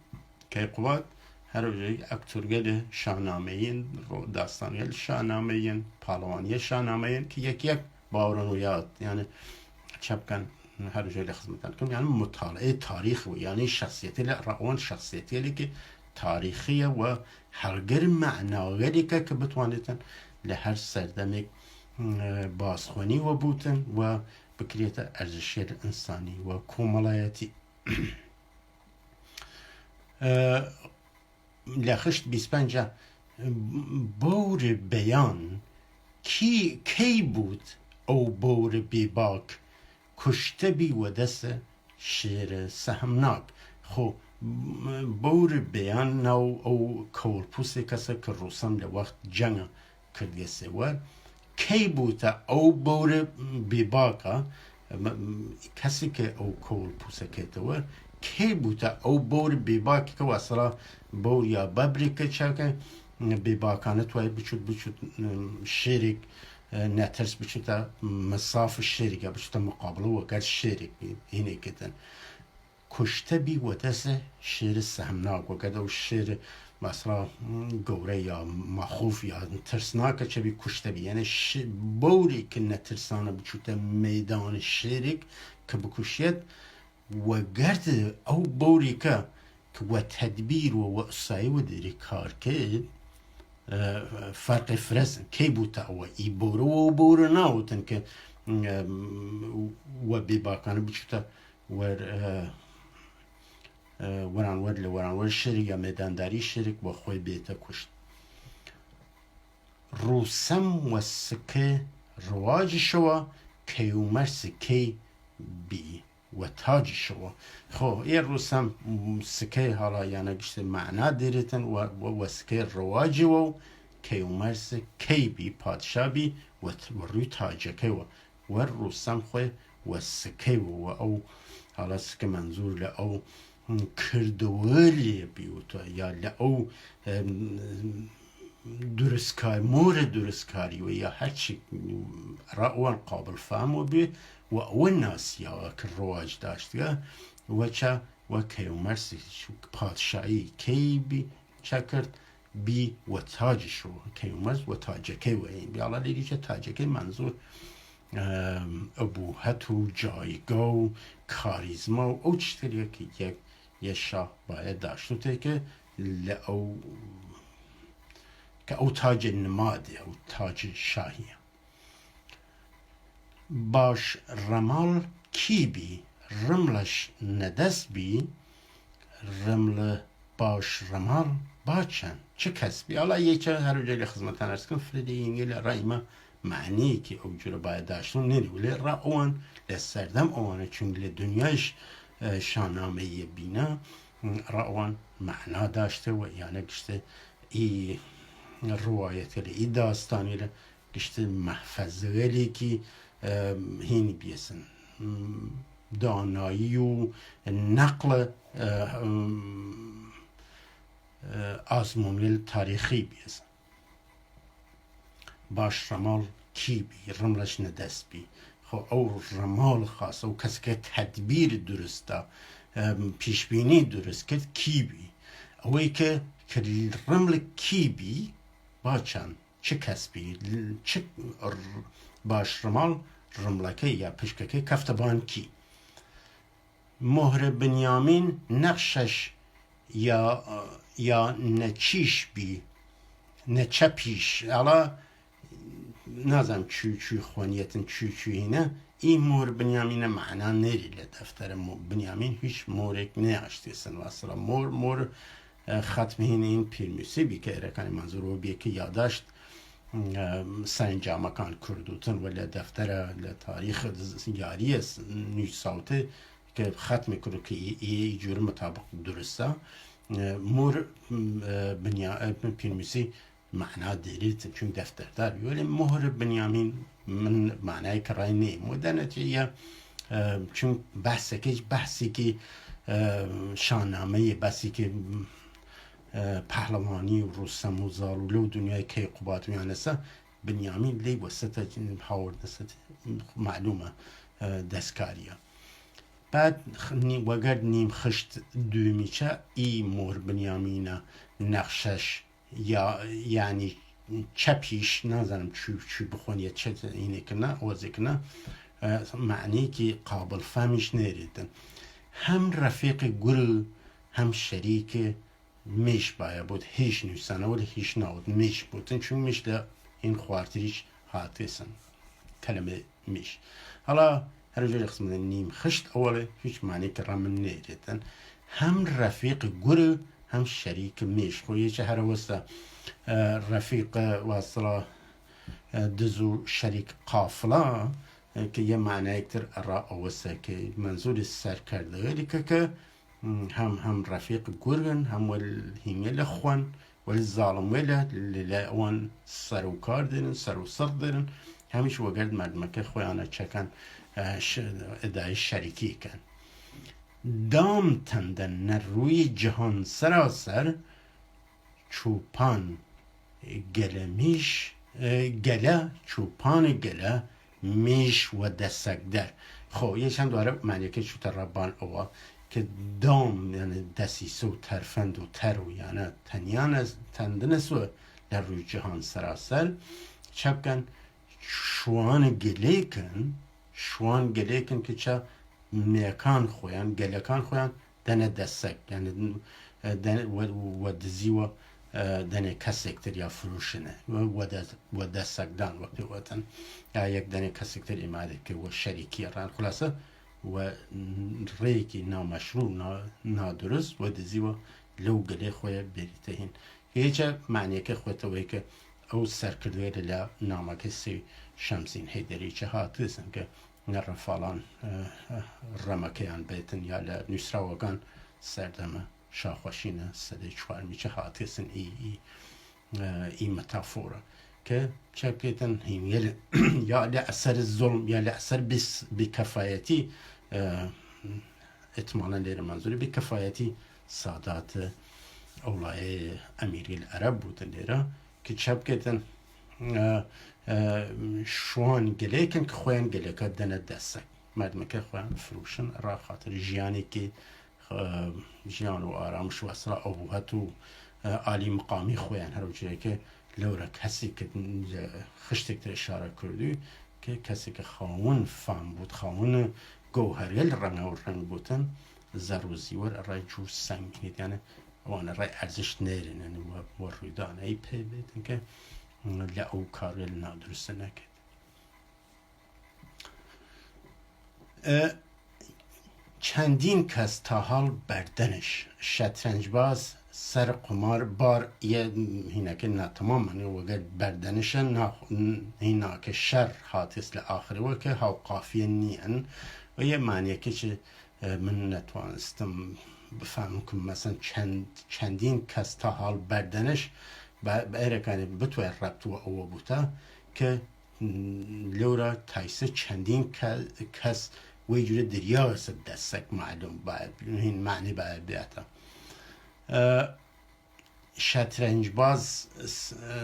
که قباد هر وجهی اکتورگل شاهنامه این رو داستانگل شاهنامه این پالوانی شاهنامه این که یک باورن و يعني كان هر جای خدمتان کنم یعنی مطالعه تاریخ و یعنی شخصیتی رأوان شخصیتی که تاریخیه و هرگر معناگری که بتوانیتن لهر سردمک بازخوانی و بوتن و بکریت ارزشی انسانی و کومالایتی لخشت 25 بور بیان کی بود او بور بیباک کشته بی و دست شیر سهمناک. خو بور بیان نو او کورپوسی کسی که روسم لوقت جنگ کردگه سوار کی بود او بور بیباکا کسی که او کورپوسی که توار کی بود او بور بیباکی که اصلا بور یا ببری که چه بیباکانه توی بچود شیرک نترس بچوتا مساف الشركة بچوتا مقابله وقت الشرك هنا كده کشته بی و دست شیر سهمناک وقت او شیر مثلا گوره یا مخوف یا ترسناک چه بی کشته بی یعنی بوری که نترسانه بچوتا میدان شیرک که بکشید و گرد او بوری که و تدبیر و اصایی و دیری کار که فرق فرزن کی بوده او ای بورو و بورو ناوتن که و بیباکانه بچوتا وران شرک یا میدانداری شرک و خوی بیتا کشت. روسم و سکه رواج شوا کیومر سکه بی و تاج شوا. خب این روسم سکه حالا یعنی گشت معنا دیرتن و سکه رواج و کیومر سکه بی پادشاه بی و روی تاج که و روسم خوی و سکه و او حالا سکه منظور ل او کردوالی بیوتا یا ل او درستکاری مورد درستکاری و یا هرچی رأوان قابل فهم و بی و اون ناس یا که رواج داشته و چه و کیومر پادشاهی کی بی چه کرد بی و تاج شو کیومر و تاجکه و این بیالا لیدی چه تاجکه منظور ابوهت و جایگاه و کاریزما و او چطوریه که یک شاه باید داشته که او که او تاج نماده او تاج شاهیه. باش رمال کی بی رملش ندست بی رمل باش رمال باچن چه کس بی حالا یکه هر جایی خدمتان ارز کن فریده اینگه رایما معنی که او جور باید داشتون نیری ولی را اوان لسردم اوانه چون دنیایش شاهنامه بینه را اوان معنا داشته و یعنی کشته ای روایت ای داستانی را کشته محفظه لی که هینی بیسن دانایی و نقل آزمونی تاریخی بیسن. باش رمال کی بی رملش ندست بی خو او رمال خاص او کسی که تدبیر درسته پیشبینی درست کرد کی بی اوی که رمل کی بی باچن چه کس بی چه باش رمال رملکه یا پشککه کفتبان کی مهر بنیامین نقشش یا نچیش بی نچپیش الا نازم چو خوانیتن چو اینه این مهر بنیامین معنا نری لدفتر بنیامین هیچ مهرک نیاشتی سن واسلا مهر ختم این پیرمیسی بی که ارکانی منظور و بی که یاداشت سنجامه کان کردوتن ولی دفتر تاریخ یاری نیو ساوته که ختم کرد که ای جور مطابق درسته مور پیرمیسی معنا دیرید چون دفتر دار ولی مهر بنیامین من معنای کرای نیم و در نتیجه چون بحثی که شاهنامه بحثی که پهلوانی و رستم و زالوله و دنیای کیقوبات میانسته بنیامین لی وسط هاورد نسته معلومه دستکاریه بعد وگر نیم خشت دومیچه ای مهر بنیامین نقشش یا یعنی چپیش نازنم چی بخون یا چه اینه کنه وزی کنه معنی که قابل فهمش نیریدن هم رفیق گل هم شریک میش باید بود هیچ نیستن ولی هیچ نبود میش بودن چون میش در این خواردریش حاتیسن کلمه میش حالا هر جور قسم نیم خشت اوله هیچ معنی که رامن نیریدن هم رفیق گل هم شریک میش خویه چه هر وسته رفیق واصله دزو شریک قافله که یه معنی اکتر را اوسته که منظور سر کرده که هم رفیق گرگن هم هیمیل خوان ولی ظالم ولی اوان سر و کار دارن سر و سر دارن همیشه وگرد مردمه که خویانه چکن ادعای شریکی کن دام تندن روی جهان سراسر چوپان گله میش گله چوپان گله میش و دستک در خب یه چند دواره معنی که چوتا ربان اوه که دام یعنی دسیسه و ترفند و ترو یعنی تنیان از تندنسو در روی جهان سراسر چپکن شوان گله کن که چه میکان خویان گلکان خویان دنه دستک یعنی و دزی و دنه کسکتر یا فروشنه و دستک دان وقتی وقتن یا یک دنه کسکتر ایماده که و شریکی ران خلاصه و ریکی نامشروع نادرست و دزی و لو گله خوی بریته هین هیچ معنی که خویته وی که او سرکردوی لی نامه کسی شمسین هیدری چه هاتیسن که نرفالان رمکیان بیتن یا نسراوگان سردمه شاخوشینه سده چوار میچه هاتیسن ای متافوره که چه بیتن هیم یا لأثر الظلم یا لأثر بکفایتی اتمالا لیر منظوری بکفایتی سادات اولای امیری العرب بودن لیره که چه بیتن شوان گلیکن که خویان گلیکا دنه دستک مردم که خویان فروشن را خاطر جیانی که جیان و آرامش و اصلا ابوهت و عالی مقامی خویان هر وجه که لورا کسی که خشتک در اشاره کردی که کسی که خواهون فهم بود خواهون گوهریل رنگ و رنگ بودن زروزی ور رای جور سنگ بینید یعنی وان رای ارزش نیرین یعنی و رویدانه ای پی بیدن که لعو کاری نادرسته نکد چندین کس تا حال بردنش شطرنج باز سر قمار بار یه هینه که نه تمام منی وگر بردنش هینه که شر حاتیس لآخری و که هاو قافیه نین و یه معنیه که چه من نتوانستم بفهمم که مثلا چندین کس تا حال بردنش بایرکانی بتوی ربط و او بوده که لورا تایسه چندین کس وی جوری دریا دستک معلوم باید این معنی باید بیاتا شطرنج باز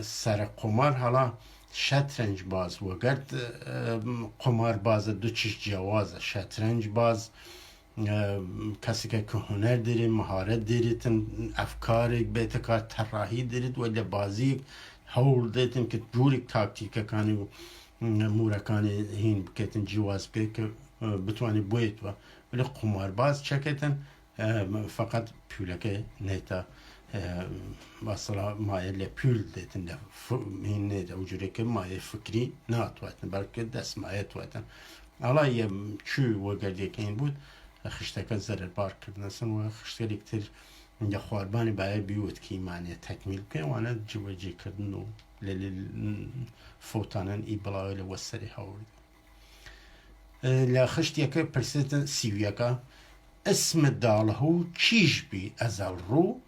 سر قمار حالا شطرنج باز وگرد قمار باز دو چیز جوازه شطرنج باز کسی که هنر داری مهارت دارید افکار بیت کار طراحی دارید ولی بازی هول دیدن که جوری تاکتیک کانی و مورکانی هین بکتن جواز که بتوانی بویت و ولی قمار باز چکتن فقط پولک نیتا مثلا مایه پول دیدن این نیتا وجوری که مایه فکری ناتواتن بلکه دست مایه تواتن حالا یه چو وگردی که این بود خشتکا زرر بار کردنسن و خشتکا کتر یا خواربانی باید بیود که معنی تکمیل که وانا جواجی کردن و فوتانن ای بلاوی لوسری هاورد لخشتکا پرسیدن سیویکا اسم دالهو چیش بی ازال رو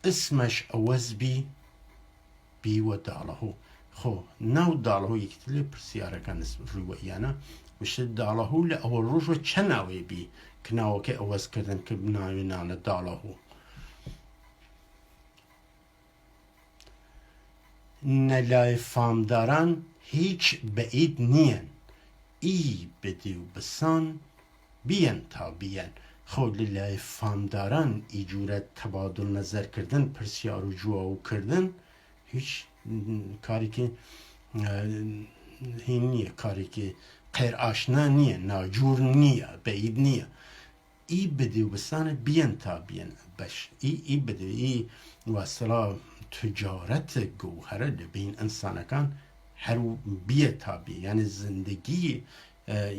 اسمش اوز بی و دالهو خو نو دالهو یکتلی پرسیاره کن رویانه وشه دالهو لأول روش و چه نوی بی که نوی که اوز کردن که نوی نانه دالهو نلای فامداران هیچ بعید نین ای بدیو بسان بیان تا بیان خود لای فامداران ای جورت تبادل نظر کردن پرسیار و جواو کردن هیچ کاری که هین نییە کارێکی قەیر ئاشنا نییە ناجوور نییە بەعید نییە ئی بەدێوبستانە بیەن تا بیەن بەش ئی بدێ ئی واسڵا تجارەتە گەوهەرە لەبین ئینسانەکان هەرو بیە تا بیە یعنی زندگی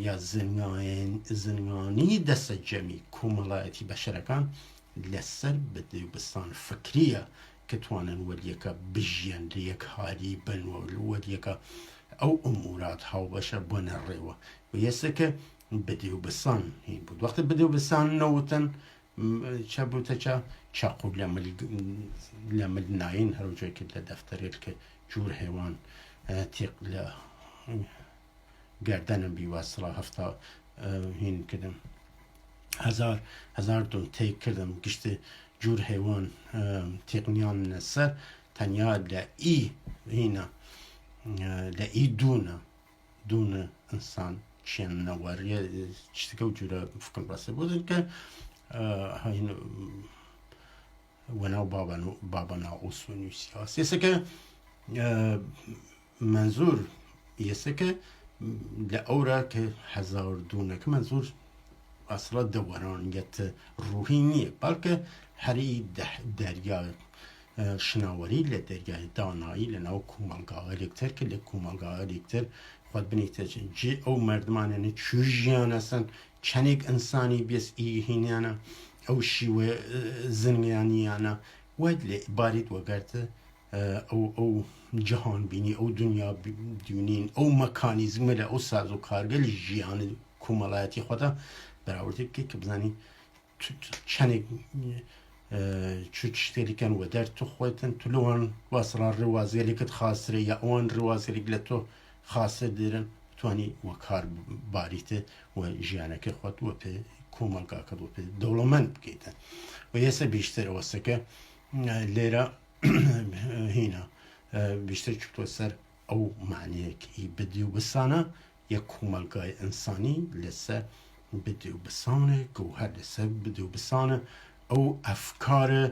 یا زنگانی دەسە جەمی کۆمەڵایەتی بەشەرەکان لەسەر بەدێوبستان فکریە کە توانن وەریەکە بژیان لە یەک هاری بنوە وەریەکە ئەو ئومورات هاوبەشە بۆنە ڕێوە و یەسەکە بەدێوبستان هین بود وەختە بەدێوبستان نەوتن چە بوتە چاقو لە مل ناین هەروجۆی کرد لە دەفتەرێت کە جوور هێوان تێق لە گەردەنم بیواسڵا هەفتا هین کردم هەزار دۆن تێک کردم گشتە جوور هێوان تێقنیان سەر تەنیا لە ئی هینە لە ئی دوونە ئینسان چێنەوەریە شتەکە و جورە فکرم ڕاستە بۆدن کە وەناو بابەنا ئوسونی سیاسی یەسەکە منزور یەسەکە لە ئەورە کە هەزار دوونەکە منزور ئەسڵە دەوەرانیەت ڕووهی نییە بەڵکە هەری دەریا شناوەری لە دەریای دانایی لە ناو کومەلگاوەرێکتر کە لە کومەلگاوەرێکتر خۆت بنیتە جێ ئەو مردمانێنە چو ژیانەسن چەندێک ئینسانی بێس ئیهینیانە ئەو شیوە زنیانیانە وای لێ باریت وەگەرتە ئەو جەهان بینی ئەو دنیا دیونین ئەو مەکانیزمە لە ئەو ساز و کارگەلی ژیانە کومەڵایەتی خۆتە بەراوردێکی کە بزانی چەندێک چوت شتێریکەن وە دەر تو خۆیتن تو لەوان واسڕا ڕێوازێرێکت خاسرە یا ئەوان ڕێوازێرێک لە تۆ خاسر دێرن توانی وە کار باریتە و ژیانەکە خۆت وە پێ کۆمەلگاکەت وە پێ دەوڵەمەند بکەیتە و یەسە بیشتر ئەوەسەکە لێرە هینە بیشتر چوتۆ سەر ئەو معنیەکی بەدێوبستانە یەک کۆمەلگای ئینسانی لەسەر بەدێوبستانە گەوهەر لەسەر بەدێوبستانە ئەو ئەفکارە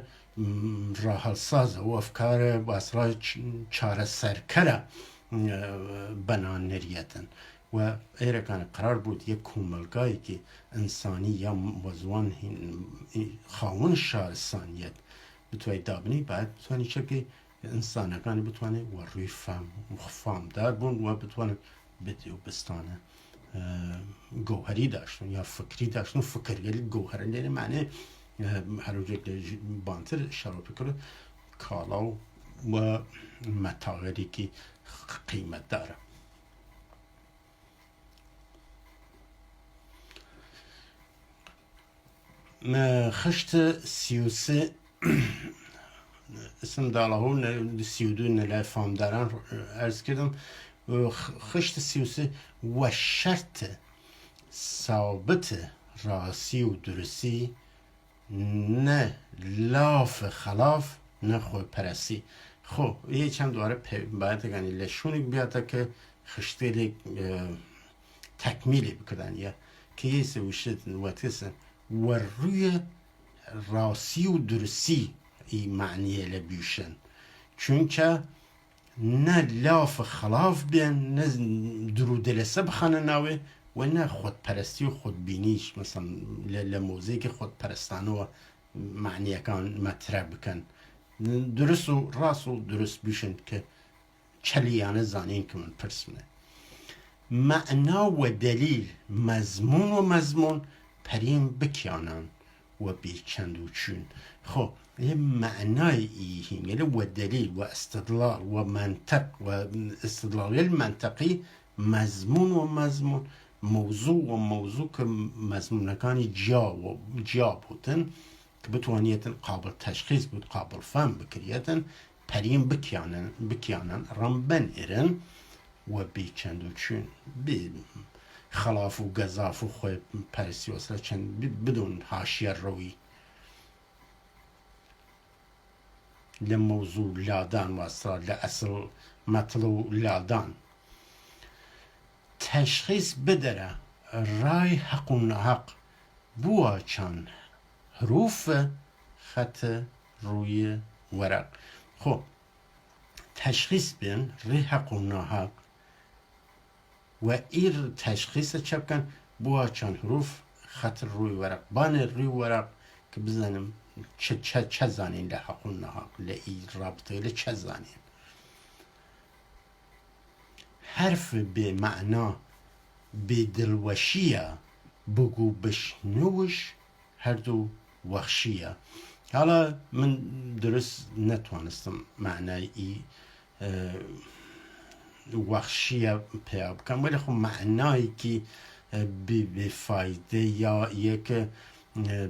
ڕاهەڵسازە ئەو ئەفکارە باسڕا چارە سەرکەرە بەنان نەریەتن و ئێرەکانە قرار بوو یەک کۆمەلگایەکی ئینسانی یا وەزوان خاوەن شارستانیەت بتوانیت دابنی باید بتوانی چەکەی ئینسانەکانی بتوانێت وە ڕووی فامدار بوون و بتوانن بەدێوبستانە گەوهەری داشتن یا فکری داشتن فکرگەلی گەوهەرە لێرە معنێ هەروجێک لە بانتر شەڕۆپی کرد کاڵا و مەتاغەرێکی قیمەتدارە خشتە سیوسێ اسم داڵەهۆ سیودوو نەلای فامداران ئەرز کردم خشتە سیوسێ وە شەرتە سابتە ڕاستی و درستی نه لاف خلاف نه خۆی پەرەستی خۆ یە چەند دوارە باەتەکانی لە شوونێک بیاتە کە خشتێک تەکمیلی بکردانە کە هێسە وشت وەتەسە وەڕوویە ڕاستی و درستی ئی معنیە لە بیوشن چونکە نه لاف خلاف بێن نه درودە لەسە بخەنە ناوێ و نه خۆتپەرستی و خۆتبینیش مثلا لە مۆزەیەکی خۆتپەرستانەوە معنیەکان مەترە بکەن درست و ڕاست و درست بیشن کە چەلیانە زانین کە من پرسمە مەعنا و دەلیل مەزمون و مەزمون پەرین بکیانان و بێچەند و چون خۆ یه معنای هینگەلە و دەلیل و استدلال و منطق و استدلال المنطقی مەزمون و مەزمون موضوع و موضوع کە مەزمونەکانی جیا بوتن کە بتوانیەتن قابل تەشخیص بود قابل فهم بکرێتن پەرین بکیانن ڕەمبەن ئێرن و بێچەند و چون خلاف و گەزاف و خۆی پەرستی وەسرە چەند بدون هاشیە ڕەوی لە مەوزوع لادان واسرا لە ئەسڵ مەتڵ و لادان تەشخیص بدەرە ڕای حەق و نەحەق بووە چەند حروفە خەتە ڕوویە وەرەق خۆ تشخیص بین ری حق و ناحق و ایر تشخیص چه بکن بوا چند حروف خط روی ورق بان روی ورق که بزنم چه زانین لحق و ناحق لئی رابطه چه زانین حرف به معنا به دلوشیه بگو بشنوش هر دو وخشیه. حالا من درست نتوانستم معنای ای وخشیه پیدا بکنم ولی خب معنایی که به فایده یا یک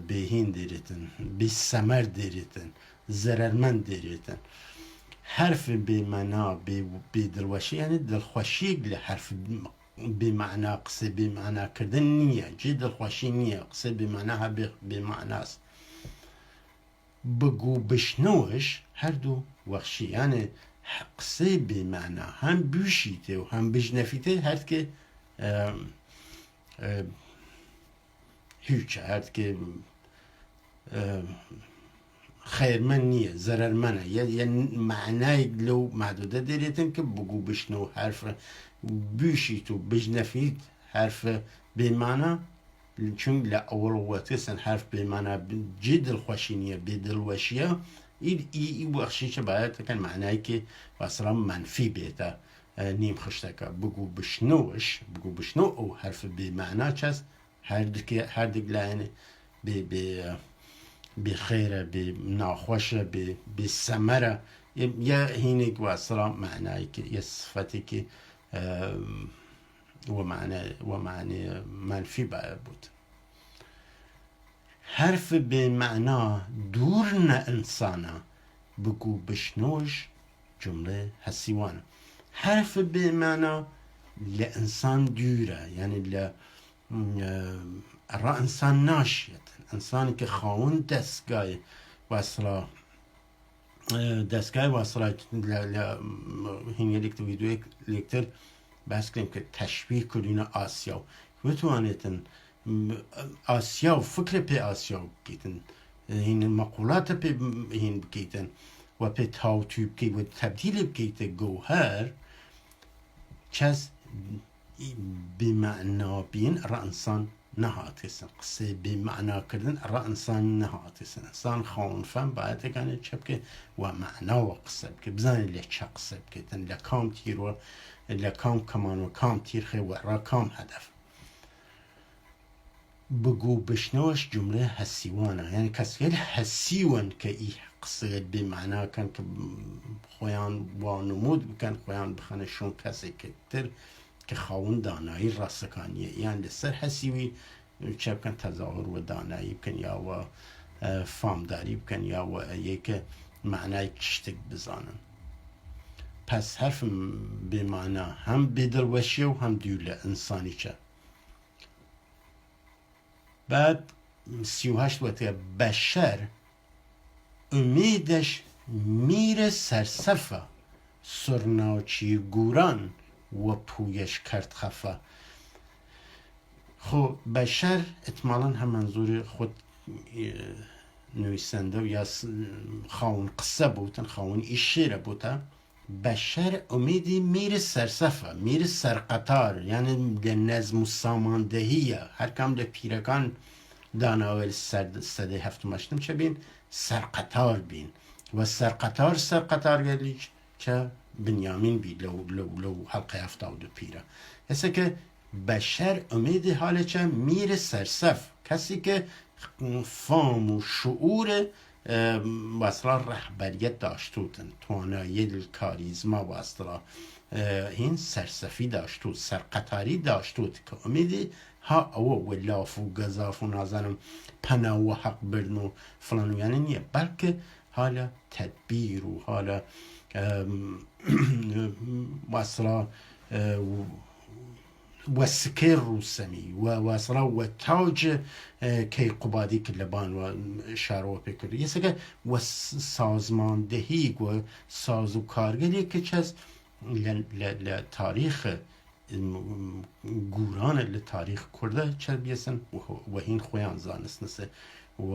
به هین دیریتن به ثمر دیریتن ضررمند دیریتن حرف به معنا به دلوشی یعنی دلخوشی حرف به معنا قصه به معنا کردن نیه جی دلخوشی نیه قصه به معنا به معناست بگو بشنوش هر دو وخشی یعنی قصه به معنا هم بیشیته و هم بجنفیته هرد که هیچ هرد که خیرمن نیه ضررمنه یعنی معنای لو محدوده دیریتن که بگو بشنو حرف بیشیت و بجنفیت حرف به معنا چون لأول وقتسن حرف به معنا جد الخوشینیه به دلوشیه ای وخشی چه باید کن معنایی که اصلا منفی بیته نیم خشتکه بگو بشنو او حرف به معنا چست هر دیگه لعنه به خیره به ناخوشه به ثمره یا هینه که اصلا معنایی که یه صفتی که و معنی منفی باید بود حرف به معنا دور نه انسانه بگو بشنوش جمله حسیوانه حرف به معنا لانسان دوره یعنی را انسان ناشیت انسانی که خواهون دستگاه وصلا هینگه لیکتر ویدیو لیکتر بس کنیم که تشبیه کلین آسیا بتوانیتن آسیا و فکر پی آسیا بگیتن این مقولات پی هین بگیتن و پی تاوتوی بگیت و تبدیل بگیت گوهر چز بمعنا بین را انسان نهاتیسن قصه بمعنا کردن را انسان نهاتیسن انسان خواهن فهم باید کنه چه که و معنا و قصه بگیت بزنی لچه قصه بگیتن لکام تیر و لکام کمان و کام تیر خی و را کام هدف بگو بشنوش جمله حسیوانه یعنی کسی حسیوان که ای قصه به معنا کن که خویان وانمود بکن خویان بخنشون کسی که تر که خواهون دانایی راستکانیه یعنی لسر حسیوی چه بکن تظاهر و دانایی بکن یا و فامداری بکن یا و یک معنای کشتک بزانن پس حرف به معنا هم بدلوشی و هم دیوله انسانی چه بعد 38 وقتی بشر امیدش میره سرصفه سرناچیر گوران و پویش کرد خفه خب بشر احتمالا هم منظور خود نویسنده و یا خواهون قصه بودن خواهون ایشیره بودن بشر امیدی میره سرصفه میره سرقطار یعنی ده نظم و ساماندهیه هر کم ده پیرکان داناول سده هفتمشتم چه بین سرقطار بین و سرقطار گلی چه بنیامین بی لو حلقه هفتاد پیره حسه که بشر امید حال چه میره سرصف کسی که فهم و شعور واصلا رهبریت داشتوتن توانایی کاریزما واصلا این سرصفی داشتوت سرقطاری داشتوت که امیدی ها او و لاف و گذاف و نازنم پناه و حق برن و فلان یعنی نیه بلکه حالا تدبیر و حالا واصلا و سکر روسمی و واصلا و تاج که قبادی که لبان و شروع بکرد یه سکه و سازماندهی و سازو کارگری که چیز لتاریخ گوران لتاریخ کرده چه بیسن و این خویان زانست نسه و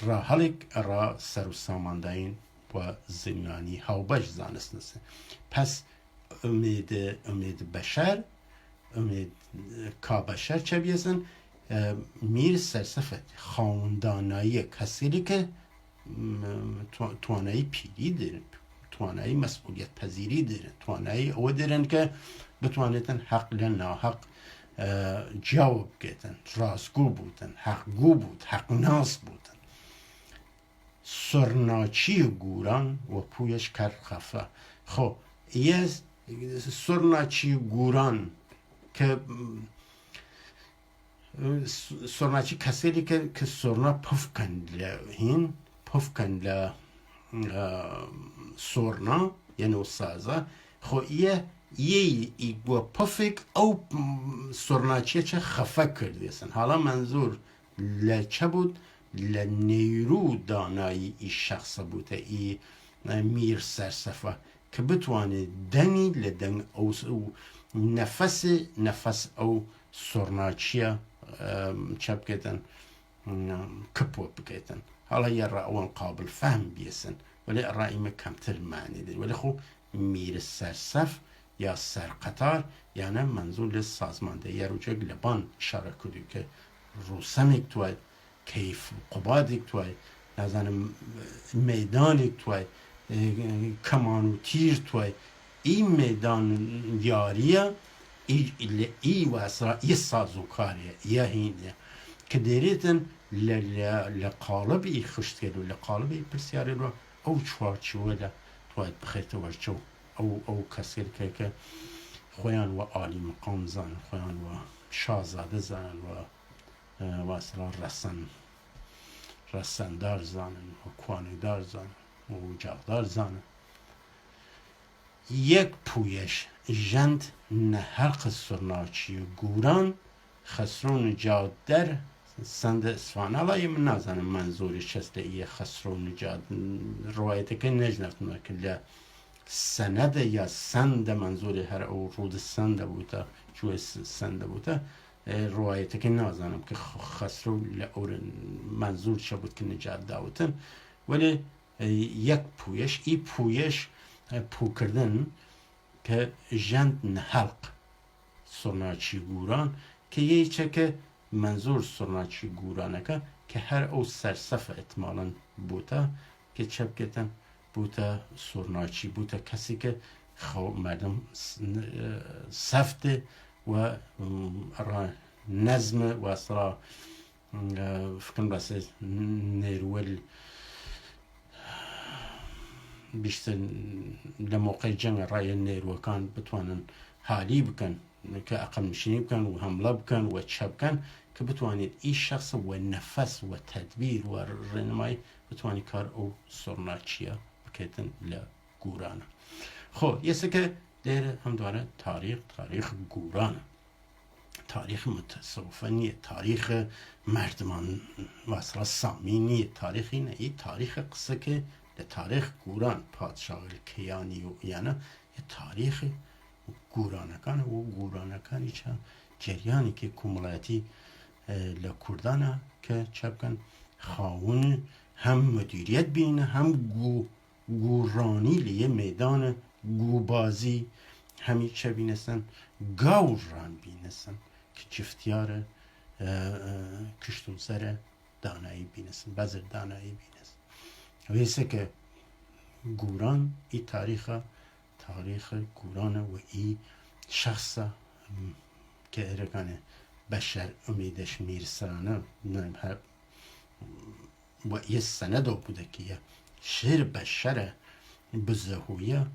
را حالک را سر و ساماندهین و زنیانی هاوبش زانست نسه. پس امید بشر، امید که بشر چه بیسن؟ میر سرسفت خواندانایی کسی که توانایی پیری دارن، توانایی مسئولیت پذیری دارن، توانایی او دارن که بتوانیدن حق لناحق جواب گیتن، راستگو بودن، حقگو بود، حق ناس بودن. سرناچی گوران و پویش کر خفه. خب یه سرناچی گوران که سرناچی کسی که سرنا پف کن ل سرنا یعنی و سازه. خو یه و پفک او سرناچی چه خفه کردیسن. حالا منظور لچه بود؟ لنیرو دانایی ای شخص بوده، ای میر سرسفه که بتوانه دنی لدن او نفس او سرناچیه چه بکیتن کپو بکیتن. حالا یه رأوان قابل فهم بیسن ولی رأیمه کمتر معنی دید. ولی خب میر سرسف یا سرقطار یعنی منظور سازمانده یه روچه لبان اشاره کردیم که روسمک توی کیف قبادک توی نزن میدانک توی کمان و تیر توی این میدان یاریه ای واسه ای سازوکاریه یه هینه که دیریتن لقالب ای خشت کرد لقالب ای پرسیاری رو او چوارچوه ده باید بخیرت ورچو او کسی که خویان و عالی مقام زن، خویان و شاهزاده زن و واسه رسندار زن و کوانیدار زن و جاغدار زن. یک پویش جند نهرق سرناچی گوران خسرون جادر سند اصفهان. حالا یه من نزنم منظوری چسته ایه خسرون جاد روایتی که نجنفتم که سند یا سند منظوری هر او رود سند بوده جوی سند بوده روایتی که نزنم که خسرو منظور چه بود که نجات داوتن. ولی یک پویش ای پویش پو کردن که جند نهلق سرناچی گوران که یه چه که منظور سرناچی گورانه که هر او سرسف اتمالا بوده که چه بکتن بوده سرناچی بوده کسی که مردم سفته و نظم و اصلا فکرم بسه نیروال بیشتر لموقع جنگ رای نیروکان بتوانن حالی بکن که عقل نشینی بکن و حمله بکن و چه بکن که بتوانید این شخص و نفس و تدبیر و رنمایی بتوانید کار او سرناچیه بکیتن لگورانه. خب یه که داره هم داره تاریخ گورانه، تاریخ متصوفه نیه، تاریخ مردمان واسرا سامی نیه، تاریخ اینه. این تاریخ قصه که تاریخ گوران پادشاه کیانی و یعنی یه تاریخ گورانکان و گورانکانی چه جریانی که کمولاتی لکردانه که چه بکن خواهون هم مدیریت بینه هم گورانی لیه میدان گوبازی همی چه بینستن گور ران بینستن که جفتیار کشتون سر دانایی بینستن بزر دانایی بینستن. ویسه که گوران ای تاریخ گورانه و ای شخص که ارگانه بشر امیدش میرسانه و یه سندو بوده که یه شعر بشر بزهویه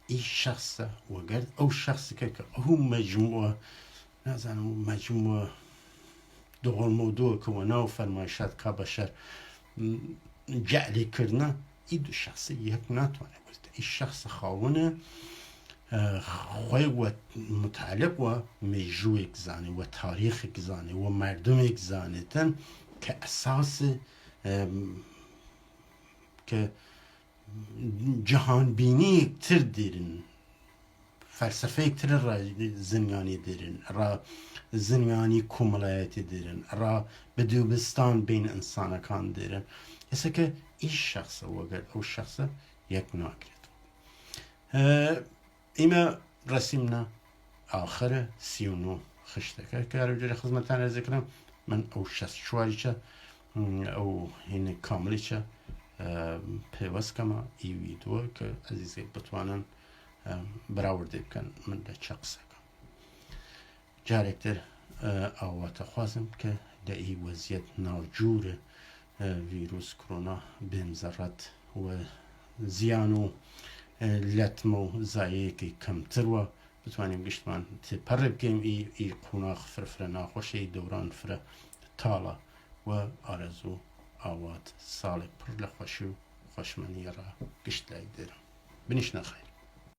ای شخص و گرد او شخصی که او مجموعه نزنم مجموعه دو موضوع که و نو فرمایشات که بشر جعلی کرنه ای دو شخصی یک نتوانه بود. ای شخص خواهونه خوی و متعلق و مجروع اگزانه و تاریخ اگزانه و مردم اگزانه تن که اساس که جهان بینی اکتر دیرن فلسفه اکتر را زنیانی دیرن را زنیانی کمالایتی دیرن را بدوبستان بین انسان کان دیرن. ایسا که این شخص وگر او شخص یەک ناکرێت. ئێمە ڕسیمنا ئاخرە 39 خشتەکە کارەجێرە خزمەتان ئەرزەکەم من ئەو 64یچە ئەو هینە کاملیچە پێوەستکەمە ئیویدووە کە ئەزیزێک بتوانن بەراوردێ بکەن من لە چە قسەکەم. جارێکتر ئاواتە خوازم کە لە ئی وەزیەت ناوجورە ڤیرۆس کۆرۆنا بێمزەڕەت و زیان و لەتمە و زایەیەکی کەمتروە بتوانیم گشتمان تێپەڕێ بکەین ئی قۆناغ فرە ناخۆشی دەوران فرە تاڵە و ئارەزوو ئاوات ساڵێک پڕ لە خۆشی و خۆشمەنیێڕە گشت لای دێرم بنیش نەخێر.